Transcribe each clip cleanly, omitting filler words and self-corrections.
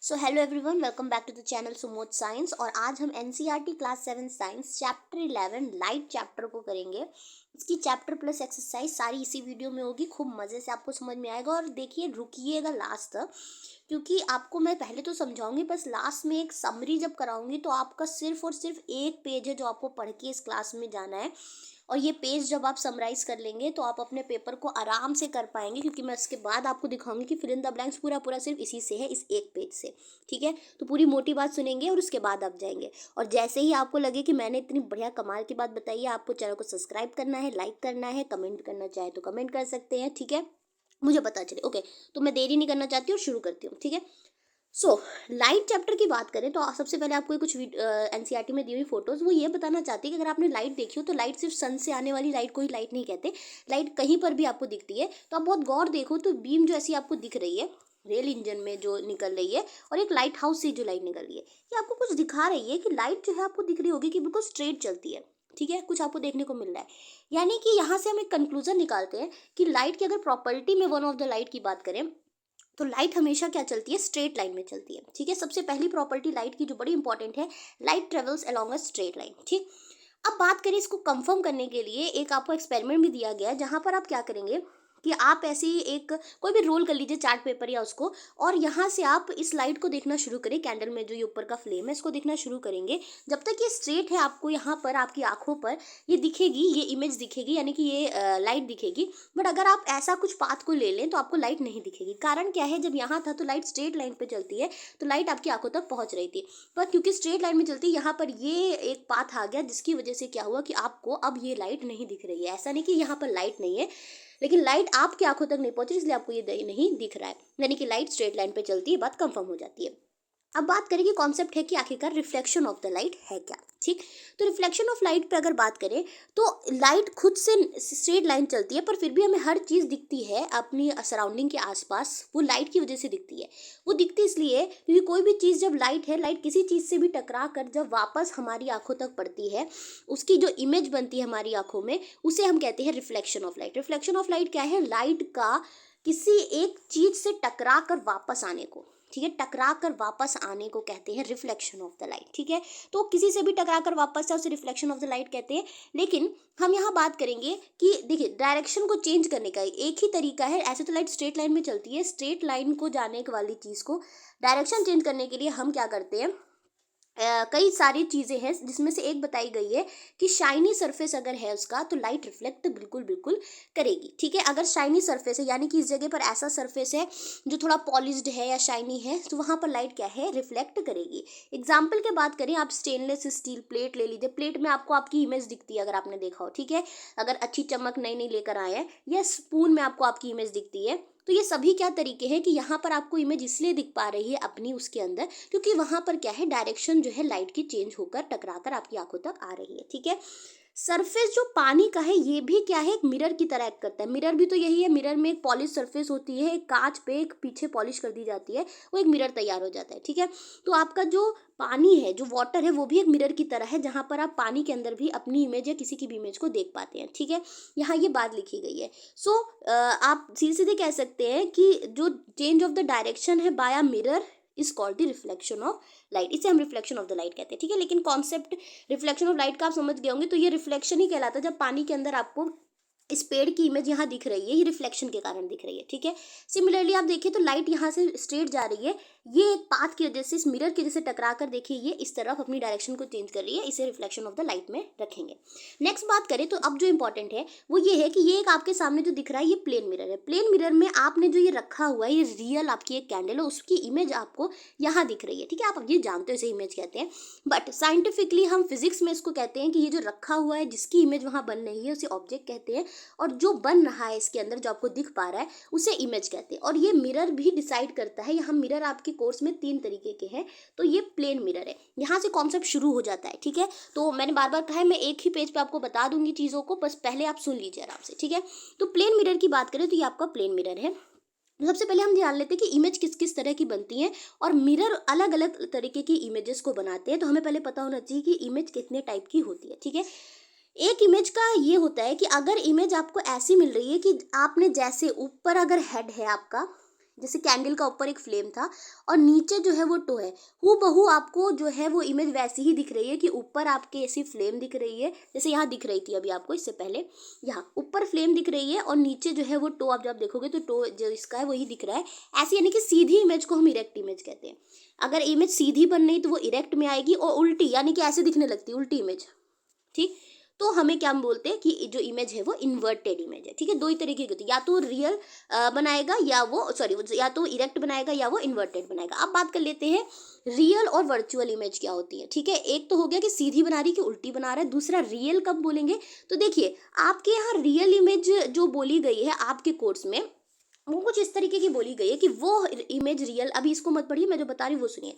So hello everyone, welcome back to the channel Sumod science. और आज हम NCERT class 7 science chapter 11 light chapter को करेंगे। इसकी चैप्टर प्लस एक्सरसाइज सारी इसी वीडियो में होगी। खूब मज़े से आपको समझ में आएगा और देखिए रुकिएगा लास्ट तक, क्योंकि आपको मैं पहले तो समझाऊंगी, बस लास्ट में एक समरी जब कराऊंगी तो आपका सिर्फ और सिर्फ एक पेज है जो आपको पढ़ के इस क्लास में जाना है। और ये पेज जब आप समराइज़ कर लेंगे तो आप अपने पेपर को आराम से कर पाएंगे, क्योंकि मैं उसके बाद आपको दिखाऊंगी कि फिल इन द ब्लैंक्स पूरा पूरा सिर्फ इसी से है, इस एक पेज से। ठीक है, तो पूरी मोटी बात सुनेंगे और उसके बाद आप जाएंगे। और जैसे ही आपको लगे कि मैंने इतनी बढ़िया कमाल की बात बताई है, आपको चैनल को सब्सक्राइब करना है, लाइक करना है, कमेंट करना चाहे तो कमेंट कर सकते हैं। ठीक है, मुझे पता चले। ओके, तो मैं देरी नहीं करना चाहती और शुरू करती हूँ। ठीक है, सो लाइट चैप्टर की बात करें तो सबसे पहले आपको कुछ एनसीईआरटी में दी हुई फोटोज वो ये बताना चाहती है कि अगर आपने लाइट देखी हो तो लाइट सिर्फ सन से आने वाली लाइट को ही लाइट नहीं कहते। लाइट कहीं पर भी आपको दिखती है तो आप बहुत गौर देखो तो बीम जो ऐसी आपको दिख रही है रेल इंजन में जो निकल रही है, और एक लाइट हाउस से जो लाइट निकल रही है, ये आपको कुछ दिखा रही है कि लाइट जो है आपको दिख रही होगी कि बिल्कुल स्ट्रेट चलती है। ठीक है, कुछ आपको देखने को मिल रहा है। यानी कि यहाँ से हम एक कंक्लूजन निकालते हैं कि लाइट की अगर प्रॉपर्टी में वन ऑफ द लाइट की बात करें तो लाइट हमेशा क्या चलती है, स्ट्रेट लाइन में चलती है। ठीक है, सबसे पहली प्रॉपर्टी लाइट की जो बड़ी इंपॉर्टेंट है, light travels along a straight line. ठीक, अब बात करें इसको कंफर्म करने के लिए एक आपको एक्सपेरिमेंट भी दिया गया है, जहां पर आप क्या करेंगे कि आप ऐसे ही एक कोई भी रोल कर लीजिए चार्ट पेपर या उसको, और यहाँ से आप इस लाइट को देखना शुरू करें। कैंडल में जो ये ऊपर का फ्लेम है इसको देखना शुरू करेंगे। जब तक ये स्ट्रेट है आपको यहाँ पर आपकी आंखों पर ये दिखेगी, ये इमेज दिखेगी, यानी कि ये लाइट दिखेगी। बट अगर आप ऐसा कुछ पाथ को ले लें तो आपको लाइट नहीं दिखेगी। कारण क्या है, जब यहाँ था तो लाइट स्ट्रेट लाइन पे चलती है तो लाइट आपकी आंखों तक पहुंच रही थी, पर क्योंकि स्ट्रेट लाइन में चलती है यहाँ पर ये एक पाथ आ गया, जिसकी वजह से क्या हुआ कि आपको अब ये लाइट नहीं दिख रही है। ऐसा नहीं कि यहाँ पर लाइट नहीं है, लेकिन लाइट आपकी आंखों तक नहीं पहुंची, इसलिए आपको ये नहीं दिख रहा है। यानी कि लाइट स्ट्रेट लाइन पे चलती है, बात कंफर्म हो जाती है। अब बात करें कि कॉन्सेप्ट है कि आखिरकार रिफ्लेक्शन ऑफ द लाइट है क्या। ठीक, तो रिफ्लेक्शन ऑफ लाइट पे अगर बात करें तो लाइट खुद से स्ट्रेट लाइन चलती है, पर फिर भी हमें हर चीज़ दिखती है अपनी सराउंडिंग के आसपास, वो लाइट की वजह से दिखती है। वो दिखती इसलिए क्योंकि कोई भी चीज़ जब लाइट है, लाइट किसी चीज़ से भी टकरा कर जब वापस हमारी आंखों तक पड़ती है, उसकी जो इमेज बनती है हमारी आंखों में, उसे हम कहते हैं reflection of light. Reflection of light क्या है, लाइट का किसी एक चीज से टकरा कर वापस आने को, ठीक है, टकरा कर वापस आने को कहते हैं रिफ्लेक्शन ऑफ द लाइट। ठीक है, तो किसी से भी टकरा कर वापस है उसे रिफ्लेक्शन ऑफ द लाइट कहते हैं। लेकिन हम यहाँ बात करेंगे कि देखिए डायरेक्शन को चेंज करने का एक ही तरीका है। ऐसे तो लाइट स्ट्रेट लाइन में चलती है, स्ट्रेट लाइन को जाने वाली चीज़ को डायरेक्शन चेंज करने के लिए हम क्या करते हैं, कई सारी चीज़ें हैं, जिसमें से एक बताई गई है कि शाइनी सरफेस अगर है उसका तो लाइट रिफ्लेक्ट बिल्कुल बिल्कुल करेगी। ठीक है, अगर शाइनी सरफेस है यानी कि इस जगह पर ऐसा सरफेस है जो थोड़ा पॉलिश्ड है या शाइनी है, तो वहाँ पर लाइट क्या है, रिफ्लेक्ट करेगी। एग्जाम्पल की बात करें, आप स्टेनलेस स्टील प्लेट ले लीजिए, प्लेट में आपको आपकी इमेज दिखती है अगर आपने देखा हो। ठीक है, अगर अच्छी चमक नई नई लेकर आए हैं, या स्पून में आपको आपकी इमेज दिखती है, तो ये सभी क्या तरीके हैं कि यहाँ पर आपको इमेज इसलिए दिख पा रही है अपनी उसके अंदर, क्योंकि वहाँ पर क्या है, डायरेक्शन जो है लाइट की चेंज होकर टकराकर आपकी आंखों तक आ रही है। ठीक है, सरफेस जो पानी का है ये भी क्या है, एक मिरर की तरह एक्ट करता है। मिरर भी तो यही है, मिरर में एक पॉलिश सरफेस होती है, एक कांच पे एक पीछे पॉलिश कर दी जाती है, वो एक मिरर तैयार हो जाता है। ठीक है, तो आपका जो पानी है, जो वाटर है, वो भी एक मिरर की तरह है, जहाँ पर आप पानी के अंदर भी अपनी इमेज या किसी की भी इमेज को देख पाते हैं। ठीक है, यहाँ ये बात लिखी गई है। सो आप सीधे सीधे कह सकते हैं कि जो चेंज ऑफ द डायरेक्शन है by mirror is called the reflection of light. इसे हम रिफ्लेक्शन ऑफ द लाइट कहते हैं। ठीक है, लेकिन कॉन्सेप्ट रिफ्लेक्शन ऑफ लाइट का आप समझ गए होंगे, तो ये रिफ्लेक्शन ही कहलाता है जब पानी के अंदर आपको इस पेड़ की इमेज यहाँ दिख रही है, ये रिफ्लेक्शन के कारण दिख रही है। ठीक है, सिमिलरली आप देखिए तो लाइट यहाँ से स्ट्रेट जा रही है, ये एक पाथ की वजह से, इस मिरर की वजह से टकरा कर देखिए ये इस तरफ अपनी डायरेक्शन को चेंज कर रही है, इसे रिफ्लेक्शन ऑफ द लाइट में रखेंगे। नेक्स्ट बात करें तो अब जो इंपॉर्टेंट है वो ये है कि ये एक आपके सामने जो दिख रहा है ये प्लेन मिरर है। प्लेन मिरर में आपने जो ये रखा हुआ है, ये रियल आपकी एक कैंडल है, उसकी इमेज आपको यहाँ दिख रही है। ठीक है, आप अब ये जानते हो इसे इमेज कहते हैं, बट साइंटिफिकली हम फिजिक्स में इसको कहते हैं कि ये जो रखा हुआ है जिसकी इमेज वहाँ बन रही है उसे ऑब्जेक्ट कहते हैं, और जो बन रहा है इसके अंदर जो आपको दिख पा रहा है उसे इमेज कहते हैं। और ये मिरर भी डिसाइड करता है, यहाँ मिरर आपके कोर्स में 3 तरीके के हैं, तो ये प्लेन मिरर है। यहाँ से कॉन्सेप्ट शुरू हो जाता है। ठीक है, तो मैंने बार बार कहा है मैं एक ही पेज पे आपको बता दूंगी चीज़ों को, बस पहले आप सुन लीजिए आराम से। ठीक है, तो प्लेन मिरर की बात करें तो ये आपका प्लेन मिरर है। तो सबसे पहले हम जान लेते हैं कि इमेज किस किस तरह की बनती है, और मिरर अलग अलग तरीके की इमेजेस को बनाते हैं। तो हमें पहले पता होना चाहिए कि इमेज कितने टाइप की होती है। ठीक है, एक इमेज का ये होता है कि अगर इमेज आपको ऐसी मिल रही है कि आपने जैसे ऊपर अगर हेड है आपका, जैसे कैंडल का ऊपर एक फ्लेम था और नीचे जो है वो टो है, हूबहू आपको जो है वो इमेज वैसी ही दिख रही है कि ऊपर आपके ऐसी फ्लेम दिख रही है जैसे यहाँ दिख रही थी अभी आपको इससे पहले, यहाँ ऊपर फ्लेम दिख रही है और नीचे जो है वो टो आप जब देखोगे तो टो जो इसका है वही दिख रहा है। ऐसी यानी कि सीधी इमेज को हम इरेक्ट इमेज कहते हैं। अगर इमेज सीधी बन रही तो वो इरेक्ट में आएगी, और उल्टी यानी कि ऐसे दिखने लगती है उल्टी इमेज, ठीक, तो हमें क्या बोलते हैं कि जो इमेज है वो इन्वर्टेड इमेज है। ठीक है, दो ही तरीके की होती है, या तो रियल बनाएगा या वो सॉरी या तो इरेक्ट बनाएगा या वो इन्वर्टेड बनाएगा। अब बात कर लेते हैं रियल और वर्चुअल इमेज क्या होती है। ठीक है, एक तो हो गया कि सीधी बना रही कि उल्टी बना रहा है, दूसरा रियल कब बोलेंगे तो देखिए आपके यहाँ रियल इमेज जो बोली गई है आपके कोर्स में वो कुछ इस तरीके की बोली गई है कि वो इमेज रियल, अभी इसको मत पढ़िए, मैं जो बता रही हूँ वो सुनिए।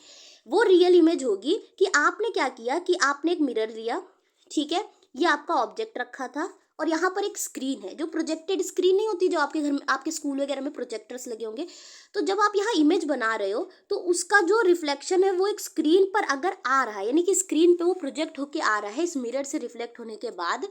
वो रियल इमेज होगी कि आपने क्या किया कि आपने एक मिरर लिया, ठीक है, ये आपका ऑब्जेक्ट रखा था और यहाँ पर एक स्क्रीन है, जो प्रोजेक्टेड स्क्रीन नहीं होती जो आपके घर में आपके स्कूल वगैरह में प्रोजेक्टर्स लगे होंगे, तो जब आप यहाँ इमेज बना रहे हो तो उसका जो रिफ्लेक्शन है वो एक स्क्रीन पर अगर आ रहा है, यानी कि स्क्रीन पे वो प्रोजेक्ट होके आ रहा है इस मिरर से रिफ्लेक्ट होने के बाद,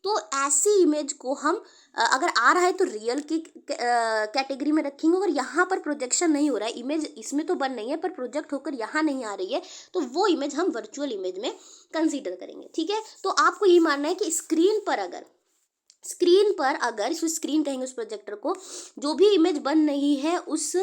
तो ऐसी इमेज को हम अगर आ रहा है तो रियल की कैटेगरी में रखेंगे। अगर यहाँ पर प्रोजेक्शन नहीं हो रहा है, इमेज इसमें तो बन नहीं है पर प्रोजेक्ट होकर यहाँ नहीं आ रही है, तो वो इमेज हम वर्चुअल इमेज में कंसीडर करेंगे। ठीक है, तो आपको ये मानना है कि स्क्रीन पर अगर इसको स्क्रीन कहेंगे उस प्रोजेक्टर को, जो भी इमेज बन रही है उस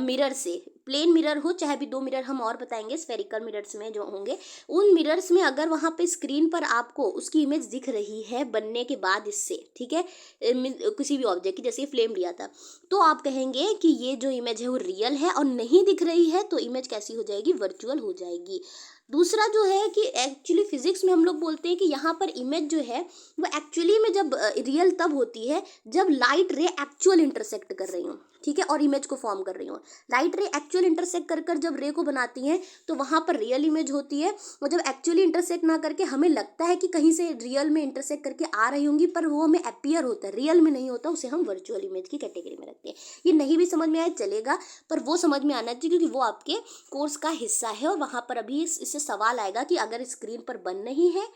मिरर से, प्लेन मिरर हो चाहे भी दो मिरर हम और बताएंगे स्फेरिकल मिरर्स में जो होंगे, उन मिरर्स में अगर वहाँ पे स्क्रीन पर आपको उसकी इमेज दिख रही है बनने के बाद इससे, ठीक है, किसी भी ऑब्जेक्ट की, जैसे फ्लेम लिया था, तो आप कहेंगे कि ये जो इमेज है वो रियल है, और नहीं दिख रही है तो इमेज कैसी हो जाएगी, वर्चुअल हो जाएगी। दूसरा जो है कि एक्चुअली फिजिक्स में हम लोग बोलते हैं कि यहाँ पर इमेज जो है वो एक्चुअली में जब रियल तब होती है जब लाइट रे एक्चुअल इंटरसेक्ट कर रही हूँ, ठीक है, और इमेज को फॉर्म कर रही हूँ। लाइट रे एक्चुअल इंटरसेक्ट कर जब रे को बनाती हैं तो वहाँ पर रियल इमेज होती है, और जब एक्चुअली इंटरसेक्ट ना करके हमें लगता है कि कहीं से रियल में इंटरसेक्ट करके आ रही होंगी पर वो हमें अपीयर होता है, रियल में नहीं होता, उसे हम वर्चुअल इमेज की कैटेगरी में रखते हैं। ये नहीं भी समझ में आए चलेगा, पर वो समझ में आना चाहिए क्योंकि वो आपके कोर्स का हिस्सा है, और वहाँ पर अभी इससे सवाल आएगा कि अगर स्क्रीन पर बन नहीं है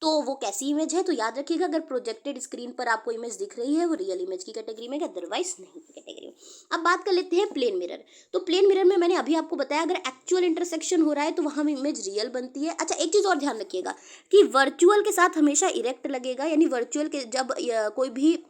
तो वो कैसी इमेज है। तो याद रखिएगा, अगर प्रोजेक्टेड स्क्रीन पर आपको इमेज दिख रही है वो रियल इमेज की कैटेगरी में, अदरवाइज नहीं की कैटेगरी में। अब बात कर लेते हैं प्लेन मिरर। तो प्लेन मिरर में मैंने अभी आपको बताया अगर एक्चुअल इंटरसेक्शन हो रहा है तो वहाँ इमेज रियल बनती है। अच्छा, एक चीज़ और ध्यान रखिएगा कि वर्चुअल के साथ हमेशा इरेक्ट लगेगा, यानी वर्चुअल के जब कोई भी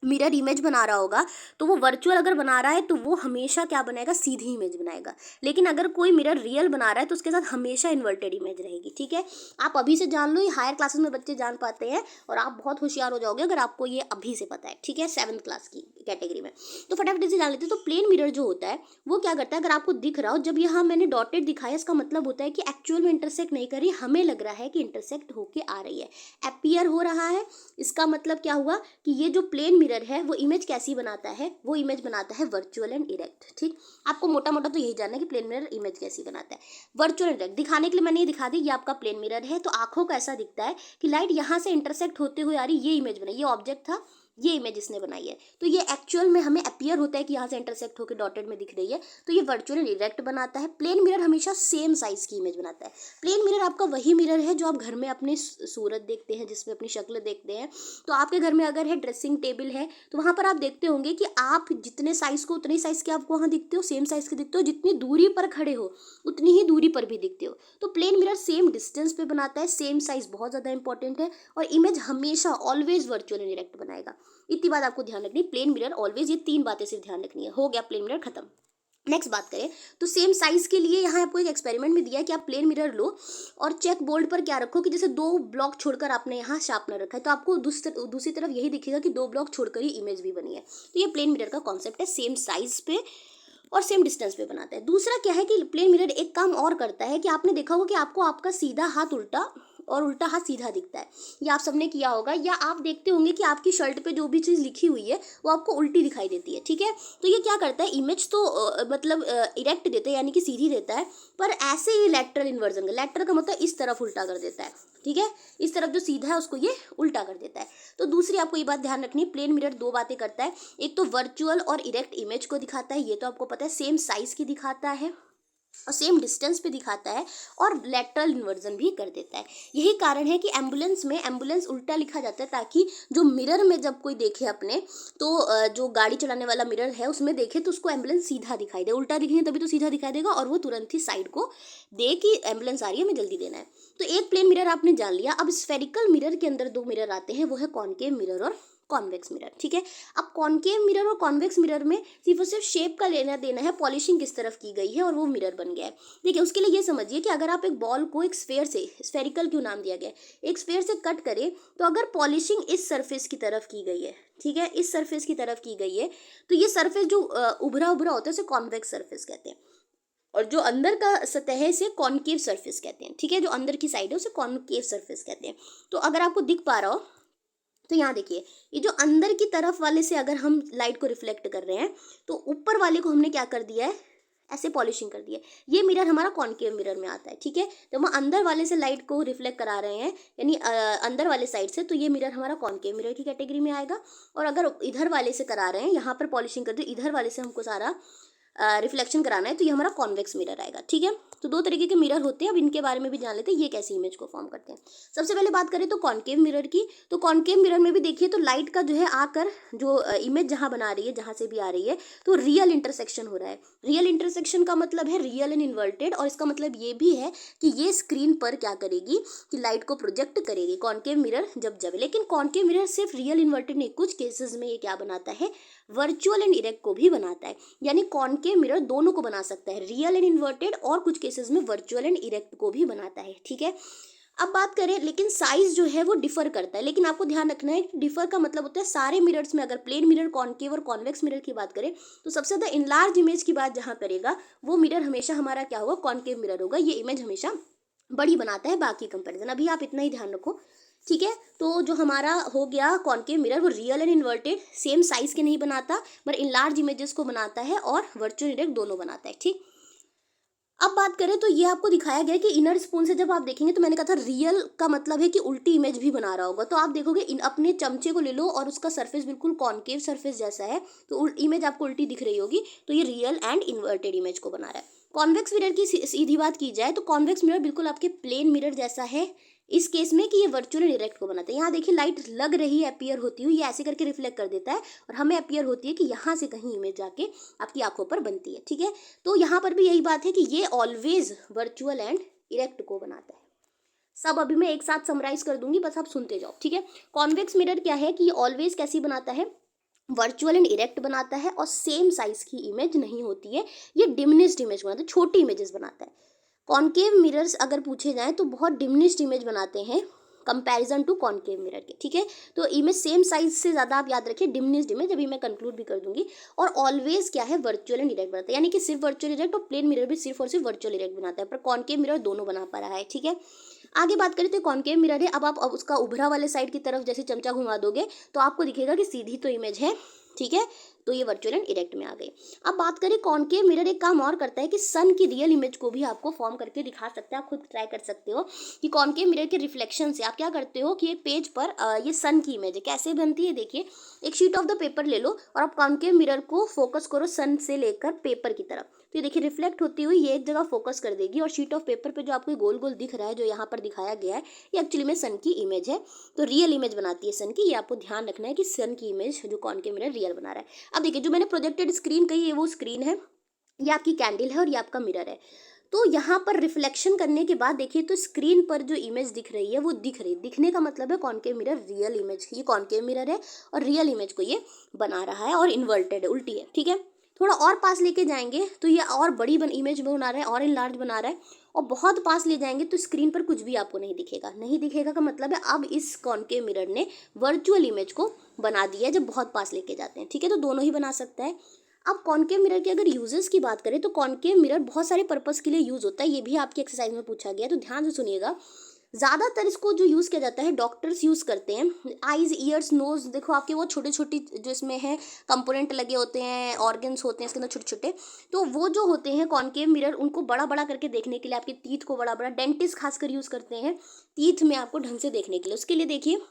मिरर इमेज बना रहा होगा तो वो वर्चुअल अगर बना रहा है तो वो हमेशा क्या बनाएगा, सीधी इमेज बनाएगा। लेकिन अगर कोई मिरर रियल बना रहा है तो उसके साथ हमेशा इन्वर्टेड इमेज रहेगी। ठीक है, आप अभी से जान लो, ये हायर क्लासेस में बच्चे जान पाते हैं और आप बहुत होशियार हो जाओगे अगर आपको ये अभी से पता है। ठीक है, 7th क्लास की कैटेगरी में। तो फटाफट से जान लेते हैं। तो प्लेन मिरर जो होता है वो क्या करता है, अगर आपको दिख रहा हो, जब यहाँ मैंने डॉटेड दिखाया इसका मतलब होता है कि एक्चुअल में इंटरसेक्ट नहीं कर रही, हमें लग रहा है कि इंटरसेक्ट होके आ रही है, अपीयर हो रहा है। इसका मतलब क्या हुआ कि ये जो प्लेन मिरर है वो इमेज कैसी बनाता है, वो इमेज बनाता है वर्चुअल एंड इरेक्ट। ठीक, आपको मोटा मोटा तो यही जानना है कि प्लेन मिरर इमेज कैसी बनाता है, वर्चुअल एंड इरेक्ट। दिखाने के लिए मैंने ये दिखा दी, ये आपका प्लेन मिरर है। तो आंखों को ऐसा दिखता है कि लाइट यहाँ से इंटरसेक्ट होते हुए आ रही, ये इमेज बनाई, ये ऑब्जेक्ट था, ये इमेज इसने बनाई है, तो ये एक्चुअल में हमें अपीयर होता है कि यहाँ से इंटरसेक्ट होकर डॉटेड में दिख रही है, तो ये वर्चुअल एंड इरेक्ट बनाता है। प्लेन मिरर हमेशा सेम साइज की इमेज बनाता है। प्लेन मिरर आपका वही मिरर है जो आप घर में अपनी सूरत देखते हैं, जिसमें अपनी शक्ल देखते हैं। तो आपके घर में अगर है ड्रेसिंग टेबल है तो वहाँ पर आप देखते होंगे कि आप जितने साइज को उतने साइज के आपको वहाँ दिखते हो, सेम साइज के दिखते हो, जितनी दूरी पर खड़े हो उतनी ही दूरी पर भी दिखते हो। तो प्लेन मिरर सेम डिस्टेंस पे बनाता है, सेम साइज बहुत ज़्यादा इंपॉर्टेंट है, और इमेज हमेशा ऑलवेज वर्चुअल एंड इरेक्ट बनाएगा। इतनी बात आपको ध्यान रखनी, प्लेन मिरर ऑलवेज, ये 3 बातें सिर्फ ध्यान रखनी है। हो गया प्लेन मिरर खत्म। नेक्स्ट बात करें तो सेम साइज के लिए यहाँ आपको एक एक्सपेरिमेंट में दिया है कि आप प्लेन मिरर लो और चेक बोर्ड पर क्या रखो कि जैसे 2 ब्लॉक छोड़कर आपने यहाँ शार्पनर रखा है, तो आपको दूसरी तरफ यही दिखेगा कि 2 ब्लॉक छोड़कर ही इमेज भी बनी है। तो ये प्लेन मिरर का कॉन्सेप्ट है, सेम साइज पे और सेम डिस्टेंस पे बनाता है। दूसरा क्या है कि प्लेन मिरर एक काम और करता है कि आपने देखा होगा कि आपको आपका सीधा हाथ उल्टा और उल्टा हाथ सीधा दिखता है, ये आप सबने किया होगा, या आप देखते होंगे कि आपकी शर्ट पे जो भी चीज़ लिखी हुई है वो आपको उल्टी दिखाई देती है। ठीक है, तो ये क्या करता है, इमेज तो मतलब इरेक्ट देता है यानी कि सीधी देता है, पर ऐसे ही लैटरल इन्वर्जन, लैटरल का मतलब इस तरफ उल्टा कर देता है। ठीक है, इस तरफ जो सीधा है उसको ये उल्टा कर देता है। तो दूसरी आपको ये बात ध्यान रखनी है, प्लेन मिरर 2 बातें करता है, एक तो वर्चुअल और इरेक्ट इमेज को दिखाता है, ये तो आपको पता है, सेम साइज की दिखाता है, और सेम डिस्टेंस पे दिखाता है और लेटरल इन्वर्जन भी कर देता है। यही कारण है कि एम्बुलेंस में एम्बुलेंस उल्टा लिखा जाता है, ताकि जो मिरर में जब कोई देखे अपने, तो जो गाड़ी चलाने वाला मिरर है उसमें देखे तो उसको एम्बुलेंस सीधा दिखाई दे। उल्टा दिखेंगे तभी तो सीधा दिखाई देगा और वो तुरंत ही साइड को दे कि एम्बुलेंस आ रही है, हमें जल्दी देना है। तो एक प्लेन मिरर आपने जान लिया। अब स्फेरिकल मिरर के अंदर दो मिरर आते हैं, वो है कॉनकेव मिरर और कॉन्वेक्स मिरर। ठीक है, अब कॉनकेव मिरर और कॉन्वेक्स मिरर में सिर्फ और सिर्फ शेप का लेना देना है, पॉलिशिंग किस तरफ की गई है और वो मिरर बन गया है। देखिए, उसके लिए ये समझिए कि अगर आप एक बॉल को एक स्फेयर से, स्फेरिकल क्यों नाम दिया गया है, एक स्फेयर से कट करें, तो अगर पॉलिशिंग इस सरफेस की तरफ की गई है, ठीक है, इस सरफेस की तरफ की गई है, तो ये सरफेस जो उभरा उभरा होता है उसे कॉन्वेक्स सरफेस कहते हैं, और जो अंदर का सतह है इसे कॉनकेव सरफेस कहते हैं। ठीक है, जो अंदर की साइड है उसे कॉनकेव सरफेस कहते हैं। तो अगर आपको दिख पा रहा हो तो यहाँ देखिए, ये जो अंदर की तरफ वाले से अगर हम लाइट को रिफ्लेक्ट कर रहे हैं, तो ऊपर वाले को हमने क्या कर दिया है, ऐसे पॉलिशिंग कर दिया है। ये मिरर हमारा कॉनकेव मिरर में आता है। ठीक है, तो हम अंदर वाले से लाइट को रिफ्लेक्ट करा रहे हैं, यानी अंदर वाले साइड से, तो ये मिरर हमारा कॉनकेव मिरर की कैटेगरी में आएगा। और अगर इधर वाले से करा रहे हैं, यहाँ पर पॉलिशिंग कर दी, इधर वाले से हमको सारा रिफ्लेक्शन कराना है, तो ये हमारा कॉन्वेक्स मिरर आएगा। ठीक है, तो दो तरीके के मिरर होते हैं। अब इनके बारे में भी जान लेते हैं, ये कैसी इमेज को फॉर्म करते हैं। सबसे पहले बात करें तो कॉनकेव मिरर की, तो कॉनकेव मिरर में भी देखिए तो लाइट का जो है आकर जो इमेज जहाँ बना रही है, जहाँ से भी आ रही है, तो रियल इंटरसेक्शन हो रहा है। रियल इंटरसेक्शन का मतलब है रियल एंड इन्वर्टेड, और इसका मतलब ये भी है कि ये स्क्रीन पर क्या करेगी कि लाइट को प्रोजेक्ट करेगी कॉनकेव मिरर जब। लेकिन कॉनकेव मिरर सिर्फ रियल इन्वर्टेड नहीं, कुछ केसेस में ये क्या बनाता है, वर्चुअल एंड इरेक्ट को भी बनाता है। यानी कॉनकेव मिरर दोनों को बना सकता है, रियल एंड इन्वर्टेड, और कुछ केसेस में वर्चुअल एंड इरेक्ट को भी बनाता है। ठीक है, अब बात करें, लेकिन साइज जो है वो डिफर करता है। लेकिन आपको ध्यान रखना है कि डिफर का मतलब होता है सारे मिरर्स में, अगर प्लेन मिरर, कॉनकेव और कॉन्वेक्स मिरर की बात करें, तो सबसे ज़्यादा इनलार्ज इमेज की बात जहाँ करेगा, वो मिरर हमेशा हमारा क्या होगा, कॉनकेव मिरर होगा। ये इमेज हमेशा बड़ी बनाता है बाकी कंपेरिजन। अभी आप इतना ही ध्यान रखो। ठीक है, तो जो हमारा हो गया कॉनकेव मिरर, वो real and inverted same size के नहीं बनाता, पर इन लार्ज इमेजेस को बनाता है और वर्चुअल इरेक्ट दोनों बनाता है। ठीक, अब बात करें तो ये आपको दिखाया गया कि इनर स्पून से जब आप देखेंगे, तो मैंने कहा था रियल का मतलब है कि उल्टी इमेज भी बना रहा होगा। तो आप देखोगे अपने चमचे को ले लो और उसका सरफेस बिल्कुल कॉनकेव सरफेस जैसा है, तो इमेज आपको उल्टी दिख रही होगी, तो ये रियल एंड इन्वर्टेड इमेज को बना रहा है। कॉन्वेक्स मिरर की सीधी बात की जाए तो कॉन्वेक्स मिरर बिल्कुल आपके प्लेन मिरर जैसा है, इस केस में कि ये वर्चुअल एंड इरेक्ट को बनाता है। यहाँ देखिए लाइट लग रही है, अपीयर होती हुई, ये ऐसे करके रिफ्लेक्ट कर देता है, और हमें अपीयर होती है कि यहाँ से कहीं इमेज जाके आपकी आंखों पर बनती है। ठीक है, तो यहाँ पर भी यही बात है कि ये ऑलवेज वर्चुअल एंड इरेक्ट को बनाता है। सब अभी मैं एक साथ समराइज कर दूंगी, बस आप सुनते जाओ। ठीक है, कॉन्वेक्स मिरर क्या है कि ये ऑलवेज कैसी बनाता है, वर्चुअल एंड इरेक्ट बनाता है, और सेम साइज की इमेज नहीं होती है, ये डिमिनिश्ड इमेज बनाता है, छोटी इमेजेस बनाता है। कॉनकेव मिरर्स अगर पूछे जाएं तो बहुत डिमिनिश्ड इमेज बनाते हैं कंपैरिजन टू कॉनकेव मिरर के। ठीक है, तो इमेज सेम साइज से ज़्यादा आप याद रखिए डिमिनिश्ड इमेज, अभी मैं कंक्लूड भी कर दूंगी। और ऑलवेज क्या है, वर्चुअल एंड इरेक्ट बनाता है, यानी कि सिर्फ वर्चुअल इरेक्ट, और प्लेन मिरर भी सिर्फ और सिर्फ वर्चुअल इरेक्ट बनाता है, पर कॉनकेव मिरर दोनों बना पा रहा है। ठीक है, आगे बात करें तो कॉनकेव मिरर है। अब आप उसका उभरा वाले साइड की तरफ जैसे चमचा घुमा दोगे तो आपको दिखेगा कि सीधी तो इमेज है। ठीक है, तो ये वर्चुअल एंड इरेक्ट में आ गई। अब बात करें कॉनकेव मिरर एक काम और करता है कि सन की रियल इमेज को भी आपको फॉर्म करके दिखा सकते हैं। आप खुद ट्राई कर सकते हो कि कॉनकेव मिरर के रिफ्लेक्शन से आप क्या करते हो कि एक पेज पर ये सन की इमेज है, कैसे बनती है देखिए। एक शीट ऑफ द पेपर ले लो और आप कॉनकेव मिरर को फोकस करो सन से लेकर पेपर की तरफ, तो ये देखिए रिफ्लेक्ट होती हुई ये एक जगह फोकस कर देगी, और शीट ऑफ पेपर पे जो आपको गोल गोल दिख रहा है, जो यहाँ पर दिखाया गया है, ये एक्चुअली में सन की इमेज है। तो रियल इमेज बनाती है सन की, ये आपको ध्यान रखना है कि सन की इमेज जो कॉनकेव मिरर रियल बना रहा है। अब देखिए, जो मैंने प्रोजेक्टेड स्क्रीन कही है वो स्क्रीन है, ये आपकी कैंडल है, और ये आपका मिरर है। तो यहाँ पर रिफ्लेक्शन करने के बाद देखिए तो स्क्रीन पर जो इमेज दिख रही है वो दिख रही है, दिखने का मतलब है कॉनकेव मिरर रियल इमेज, ये कॉनकेव मिरर है और रियल इमेज को ये बना रहा है, और इन्वर्टेड है, उल्टी है। ठीक है, थोड़ा और पास लेके जाएंगे तो ये और बड़ी इमेज बना रहा है, और इनलार्ज बना रहा है, और बहुत पास ले जाएंगे तो स्क्रीन पर कुछ भी आपको नहीं दिखेगा। नहीं दिखेगा का मतलब है अब इस कॉनकेव मिरर ने वर्चुअल इमेज को बना दिया है जब बहुत पास लेके जाते हैं। ठीक है, तो दोनों ही बना सकता है। अब कॉनकेव मिरर के अगर यूजेस की बात करें तो कॉनकेव मिरर बहुत सारे पर्पस के लिए यूज होता है, ये भी आपकी एक्सरसाइज में पूछा गया है, तो ध्यान से सुनिएगा। ज़्यादातर इसको जो यूज़ किया जाता है डॉक्टर्स यूज़ करते हैं। आइज़, ईयर्स, नोज, देखो आपके वो छोटे छोटी जो इसमें है कंपोनेंट लगे होते हैं, ऑर्गन्स होते हैं इसके अंदर छोटे छोटे, तो वो जो होते हैं कॉनकेव मिरर, उनको बड़ा बड़ा करके देखने के लिए, आपके टीथ को बड़ा बड़ा, डेंटिस्ट खासकर यूज़ करते हैं टीथ में आपको ढंग से देखने के लिए। उसके लिए देखिए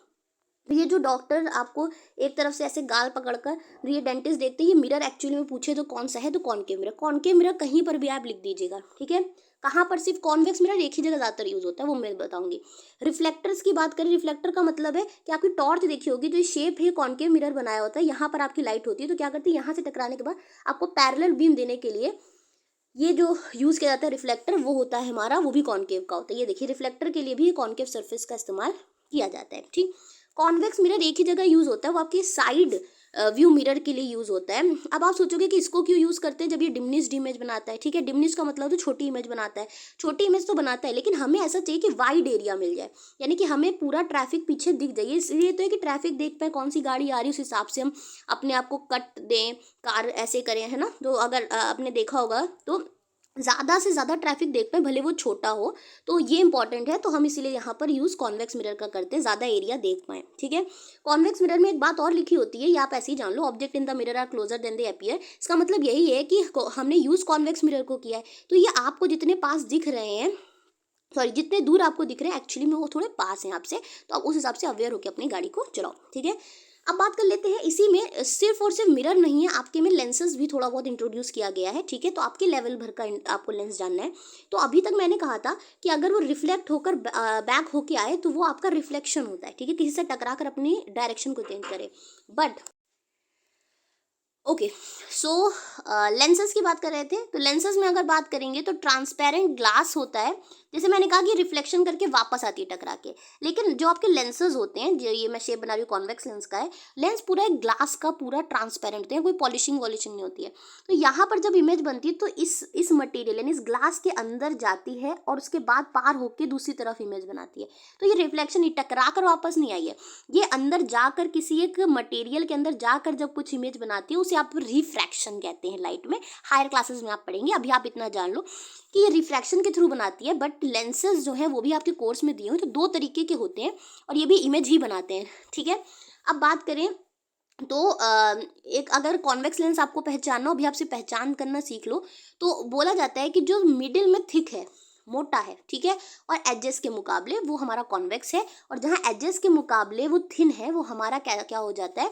तो ये जो डॉक्टर आपको एक तरफ से ऐसे गाल पकड़कर ये डेंटिस्ट देखते हैं, ये मिरर एक्चुअली में पूछे तो कौन सा है, तो कॉनकेव मिरर। कॉनकेव मिरर कहीं पर भी आप लिख दीजिएगा, ठीक है। कहाँ पर? सिर्फ कॉन्वेक्स मिरर एक ही जगह ज़्यादातर यूज होता है, वो मैं बताऊंगी। रिफ्लेक्टर्स की बात करें, रिफ्लेक्टर का मतलब है कि आपकी टॉर्च देखी होगी, जो शेप है कॉनकेव मिरर बनाया होता है, यहाँ पर आपकी लाइट होती है, तो क्या करती है, यहाँ से टकराने के बाद आपको पैरेलल बीम देने के लिए ये जो यूज किया जाता है रिफ्लेक्टर, वो होता है हमारा, वो भी कॉनकेव का होता है। ये देखिए, रिफ्लेक्टर के लिए भी कॉनकेव सरफेस का इस्तेमाल किया जाता है, ठीक। कॉन्वेक्स मिरर एक ही जगह यूज होता है, वो आपके साइड व्यू मिरर के लिए यूज होता है। अब आप सोचोगे कि इसको क्यों यूज करते हैं, जब ये डिमिनिश्ड इमेज बनाता है, ठीक है। डिमिनिश्ड का मतलब तो छोटी इमेज बनाता है, छोटी इमेज तो बनाता है, लेकिन हमें ऐसा चाहिए कि वाइड एरिया मिल जाए, यानी कि हमें पूरा ट्रैफिक पीछे दिख जाए। इसलिए तो है कि ट्रैफिक देख पाए कौन सी गाड़ी आ रही है, उस हिसाब से हम अपने आप को कट दें, कार ऐसे करें, है ना। तो अगर आपने देखा होगा तो ज़्यादा से ज़्यादा ट्रैफिक देख पाए, भले वो छोटा हो, तो ये इंपॉर्टेंट है। तो हम इसीलिए यहाँ पर यूज़ कॉन्वेक्स मिरर का करते हैं, ज़्यादा एरिया देख पाएँ, ठीक है। कॉन्वेक्स मिरर में एक बात और लिखी होती है, ये आप ऐसे ही जान लो, object in the mirror are closer than they appear. इसका मतलब यही है कि हमने यूज़ कॉन्वेक्स मिरर को किया है, तो ये आपको जितने पास दिख रहे हैं, सॉरी जितने दूर आपको दिख रहे हैं, एक्चुअली में वो थोड़े पास हैं आपसे, तो आप उस हिसाब से अवेयर होकर अपनी गाड़ी को चलाओ, ठीक है। अब बात कर लेते हैं, इसी में सिर्फ और सिर्फ मिरर नहीं है, आपके में लेंसेज भी थोड़ा बहुत इंट्रोड्यूस किया गया है, ठीक है। तो आपके लेवल भर का आपको लेंस जानना है। तो अभी तक मैंने कहा था कि अगर वो रिफ्लेक्ट होकर बैक होके आए, तो वो आपका रिफ्लेक्शन होता है, ठीक है, किसी से टकरा कर अपनी डायरेक्शन को चेंज करे। बट ओके, सो लेंसेज की बात कर रहे थे, तो लेंसेज में अगर बात करेंगे तो ट्रांसपेरेंट ग्लास होता है, जैसे मैंने कहा कि रिफ्लेक्शन करके वापस आती है टकरा के। लेकिन जो आपके लेंसेज होते हैं, जो ये मैं शेप बना रही हूँ कॉन्वेक्स लेंस का है, लेंस पूरा एक ग्लास का पूरा ट्रांसपेरेंट होते हैं, कोई पॉलिशिंग वॉलिशिंग नहीं होती है। तो यहाँ पर जब इमेज बनती है, तो इस मटेरियल यानी इस ग्लास के अंदर जाती है और उसके बाद पार होकर दूसरी तरफ इमेज बनाती है। तो ये रिफ्लेक्शन, ये टकरा कर वापस नहीं आई है, ये अंदर जाकर किसी एक मटेरियल के अंदर जाकर जब कुछ इमेज बनाती है, उसे आप रिफ्रैक्शन कहते हैं लाइट में। हायर क्लासेस में आप पढ़ेंगे, अभी आप इतना जान लो कि ये रिफ्रैक्शन के थ्रू बनाती है। बट लेंसेज जो है वो भी आपके कोर्स में दिए हुए, तो दो तरीके के होते हैं और ये भी इमेज ही बनाते हैं, ठीक है। अब बात करें तो एक अगर कॉन्वेक्स लेंस आपको पहचानना हो, अभी आपसे पहचान करना सीख लो, तो बोला जाता है कि जो मिडिल में थिक है, मोटा है, ठीक है, और एजेस के मुकाबले वो हमारा कॉन्वेक्स है, और जहाँ एजेस के मुकाबले वो थिन है, वो हमारा क्या क्या हो जाता है,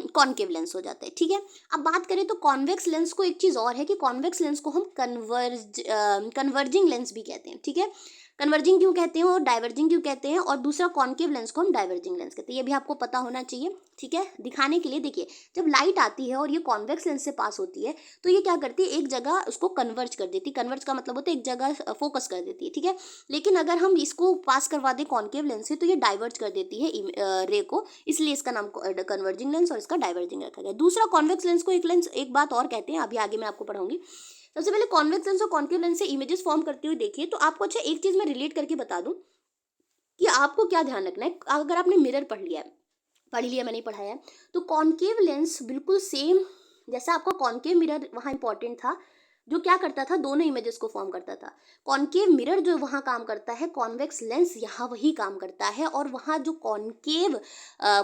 कॉन्केव लेंस हो जाता है, ठीक है। अब बात करें तो कॉन्वेक्स लेंस को एक चीज़ और है कि कॉन्वेक्स लेंस को हम कन्वर्जिंग लेंस भी कहते हैं, ठीक है। कन्वर्जिंग क्यों कहते हैं और डाइवर्जिंग क्यों कहते हैं, और दूसरा कॉन्केव लेंस को हम डाइवर्जिंग लेंस कहते हैं, ये भी आपको पता होना चाहिए, ठीक है। दिखाने के लिए देखिए, जब लाइट आती है और ये कॉन्वेक्स लेंस से पास होती है, तो ये क्या करती है, एक जगह उसको कन्वर्ज कर देती है। कन्वर्ज का मतलब होता है एक जगह फोकस कर देती है, ठीक है। लेकिन अगर हम इसको पास करवा दें कॉन्केव लेंस से, तो ये डाइवर्ज कर देती है रे को, इसलिए इसका नाम कन्वर्जिंग लेंस और इसका डाइवर्जिंग रखा गया। दूसरा कॉन्वेक्स लेंस को एक बात और कहते हैं, अभी आगे मैं आपको पढ़ाऊंगी। सबसे पहले कॉन्वेक्स लेंस और कॉन्केव लेंस से इमेजेस फॉर्म करते हुए देखिए, तो आपको अच्छा एक चीज मैं रिलेट करके बता दूं कि आपको क्या ध्यान रखना है। अगर आपने मिरर पढ़ लिया, मैंने पढ़ाया है, तो कॉन्केव लेंस बिल्कुल सेम जैसा आपका कॉन्केव मिरर वहाँ इंपॉर्टेंट था, जो क्या करता था, दोनों इमेजेस को फॉर्म करता था। कॉन्केव मिरर जो वहाँ काम करता है, कॉन्वेक्स लेंस यहाँ वही काम करता है, और वहाँ जो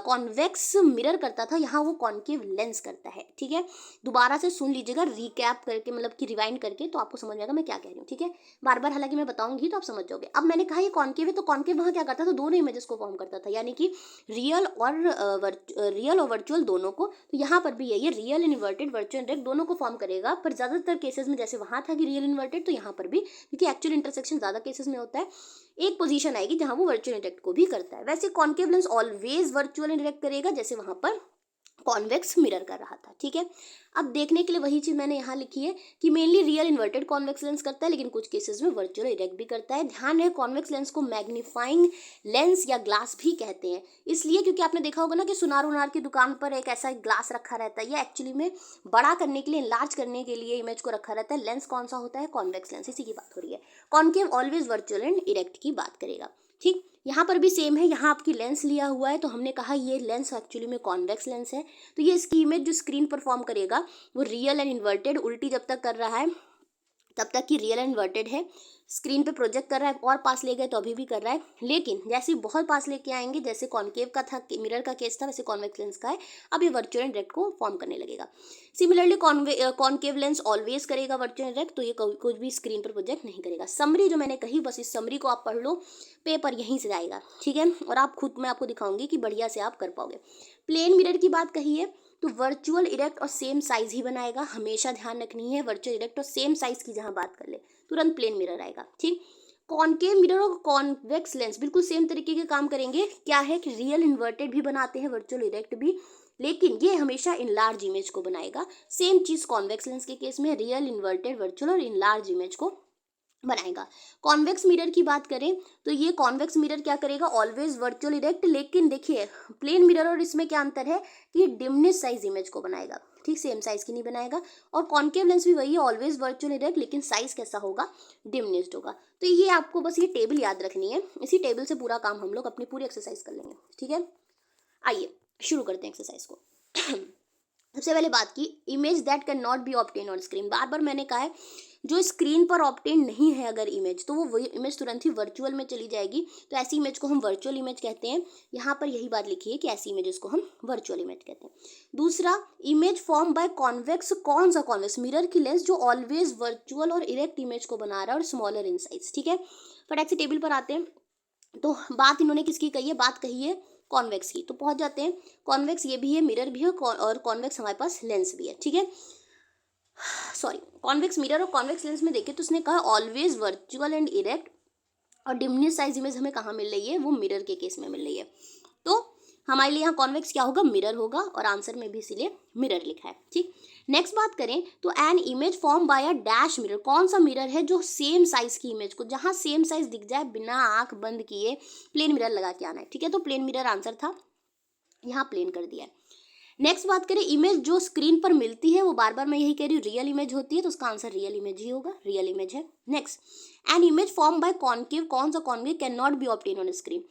कॉन्वेक्स मिरर करता था, यहाँ वो कॉन्केव लेंस करता है, ठीक है। दोबारा से सुन लीजिएगा, रिकैप करके, मतलब कि रिवाइंड करके, तो आपको समझ में आएगा मैं क्या कह रही हूँ, ठीक है। बार बार हालांकि मैं बताऊंगी तो आप समझ जाओगे। अब मैंने कहा ये कॉन्केव है, तो कॉन्केव वहाँ क्या करता था, दोनों इमेजेस को फॉर्म करता था, यानी कि रियल और वर्चुअल दोनों को। तो यहाँ पर भी यही है, रियल इन्वर्टेड वर्चुअल डायरेक्ट दोनों को फॉर्म करेगा, पर ज़्यादातर केसेस में जैसे वहाँ था कि रियल इन्वर्टेड, तो यहाँ पर भी, क्योंकि एक्चुअल इंटरसेक्शन ज़्यादा केसेस में होता है, एक पोजीशन आएगी जहाँ वो वर्चुअल इंटरेक्ट को भी करता है। वैसे concave lens always virtual interact करेगा, जैसे वहाँ पर कॉन्वेक्स मिरर कर रहा था, ठीक है। अब देखने के लिए वही चीज़ मैंने यहाँ लिखी है कि mainly real inverted convex lens करता है, लेकिन कुछ केसेस में वर्चुअल इरेक्ट भी करता है। ध्यान है, कॉन्वेक्स लेंस को मैग्नीफाइंग लेंस या ग्लास भी कहते हैं, इसलिए क्योंकि आपने देखा होगा ना कि सुनार उनार की दुकान पर एक ऐसा ग्लास रखा रहता है, ये एक्चुअली में बड़ा करने के लिए, इनलार्ज करने के लिए इमेज को रखा रहता है। लेंस कौन सा होता है, कॉन्वेक्स लेंस, इसी की बात हो रही है। Concave always virtual and erect की बात करेगा, ठीक। यहाँ पर भी सेम है, यहाँ आपकी लेंस लिया हुआ है, तो हमने कहा ये लेंस एक्चुअली में कॉन्वेक्स लेंस है, तो ये इसकी इमेज जो स्क्रीन पर फॉर्म करेगा वो रियल एंड इन्वर्टेड उल्टी जब तक कर रहा है, तब तक कि रियल इन्वर्टेड है, स्क्रीन पे प्रोजेक्ट कर रहा है, और पास ले गए तो अभी भी कर रहा है। लेकिन जैसे ही बहुत पास लेके आएंगे, जैसे कॉन्केव का था, मिरर का केस था, वैसे कॉन्वेक्स लेंस का है, अब ये वर्चुअल एंड डायरेक्ट को फॉर्म करने लगेगा। सिमिलरली कॉन्केव लेंस ऑलवेज करेगा वर्चुअल एंड डायरेक्ट, तो ये कुछ भी स्क्रीन पर प्रोजेक्ट नहीं करेगा। समरी जो मैंने कही, बस इस समरी को आप पढ़ लो, पेपर यहीं से आएगा, ठीक है। और आप खुद, मैं आपको दिखाऊंगी कि बढ़िया से आप कर पाओगे। प्लेन मिरर की बात कही है तो वर्चुअल इरेक्ट और सेम साइज ही बनाएगा, हमेशा ध्यान रखनी है। वर्चुअल इरेक्ट और सेम साइज की जहां बात कर ले तुरंत प्लेन मिरर आएगा, ठीक। कॉनकेव मिरर और कॉन्वेक्स लेंस बिल्कुल सेम तरीके के काम करेंगे। क्या है कि रियल इन्वर्टेड भी बनाते हैं, वर्चुअल इरेक्ट भी, लेकिन ये हमेशा इनलार्ज इमेज को बनाएगा। सेम चीज कॉन्वेक्स लेंस के केस में, रियल इन्वर्टेड, वर्चुअल और इनलार्ज इमेज को बनाएगा। कॉन्वेक्स मिरर की बात करें तो ये कॉन्वेक्स मिरर क्या करेगा, ऑलवेज वर्चुअल इरेक्ट, लेकिन देखिए प्लेन मिरर और इसमें क्या अंतर है कि डिमिनिश साइज इमेज को बनाएगा, ठीक, सेम साइज की नहीं बनाएगा। और कॉन्केव लेंस भी वही है, ऑलवेज वर्चुअल इरेक्ट, लेकिन साइज कैसा होगा, डिमिनिश्ड होगा। तो ये आपको बस ये टेबल याद रखनी है, इसी टेबल से पूरा काम हम लोग अपनी पूरी एक्सरसाइज कर लेंगे, ठीक है। आइए शुरू करते हैं एक्सरसाइज को। सबसे पहले बात की, image that can not be obtain on screen. बार बार मैंने कहा है जो स्क्रीन पर ऑब्टेन नहीं है अगर इमेज, तो वो वही इमेज तुरंत ही वर्चुअल में चली जाएगी, तो ऐसी इमेज को हम वर्चुअल इमेज कहते हैं। यहाँ पर यही बात लिखी है कि ऐसी इमेजेस को हम वर्चुअल इमेज कहते हैं। दूसरा, इमेज फॉर्म बाय कॉन्वेक्स, कौन सा कॉन्वेक्स, मिरर की लेंस जो ऑलवेज वर्चुअल और इरेक्ट इमेज को बना रहा है और स्मॉलर इन साइज, ठीक है। फटाक से टेबल पर आते हैं, तो बात इन्होंने किसकी कही है, बात कही है कॉन्वेक्स की, तो पहुंच जाते हैं। कॉन्वेक्स ये भी है, मिरर भी है, और कॉन्वेक्स हमारे पास लेंस भी है, ठीक है। सॉरी, कॉन्वेक्स मिरर और कॉन्वेक्स लेंस में देखें तो उसने कहा ऑलवेज वर्चुअल एंड इरेक्ट, और डिमिनिश साइज इमेज हमें कहाँ मिल रही है, वो मिरर के केस में मिल रही है। तो हमारे लिए यहाँ कॉन्वेक्स क्या होगा, मिरर होगा, और आंसर में भी इसीलिए मिरर लिखा है, ठीक। नेक्स्ट बात करें तो an image form by a dash mirror, कौन सा मिरर है जो सेम साइज की इमेज को, जहां सेम साइज दिख जाए, बिना आंख बंद किए प्लेन मिरर लगा के आना है, ठीक है। तो प्लेन मिरर आंसर था, यहाँ प्लेन कर दिया है। नेक्स्ट बात करें, इमेज जो स्क्रीन पर मिलती है वो बार बार मैं यही कह रही हूँ रियल इमेज होती है, तो उसका आंसर रियल इमेज ही होगा, रियल इमेज है। Next, an image form by concave, कौन सा concave can not be obtain on screen,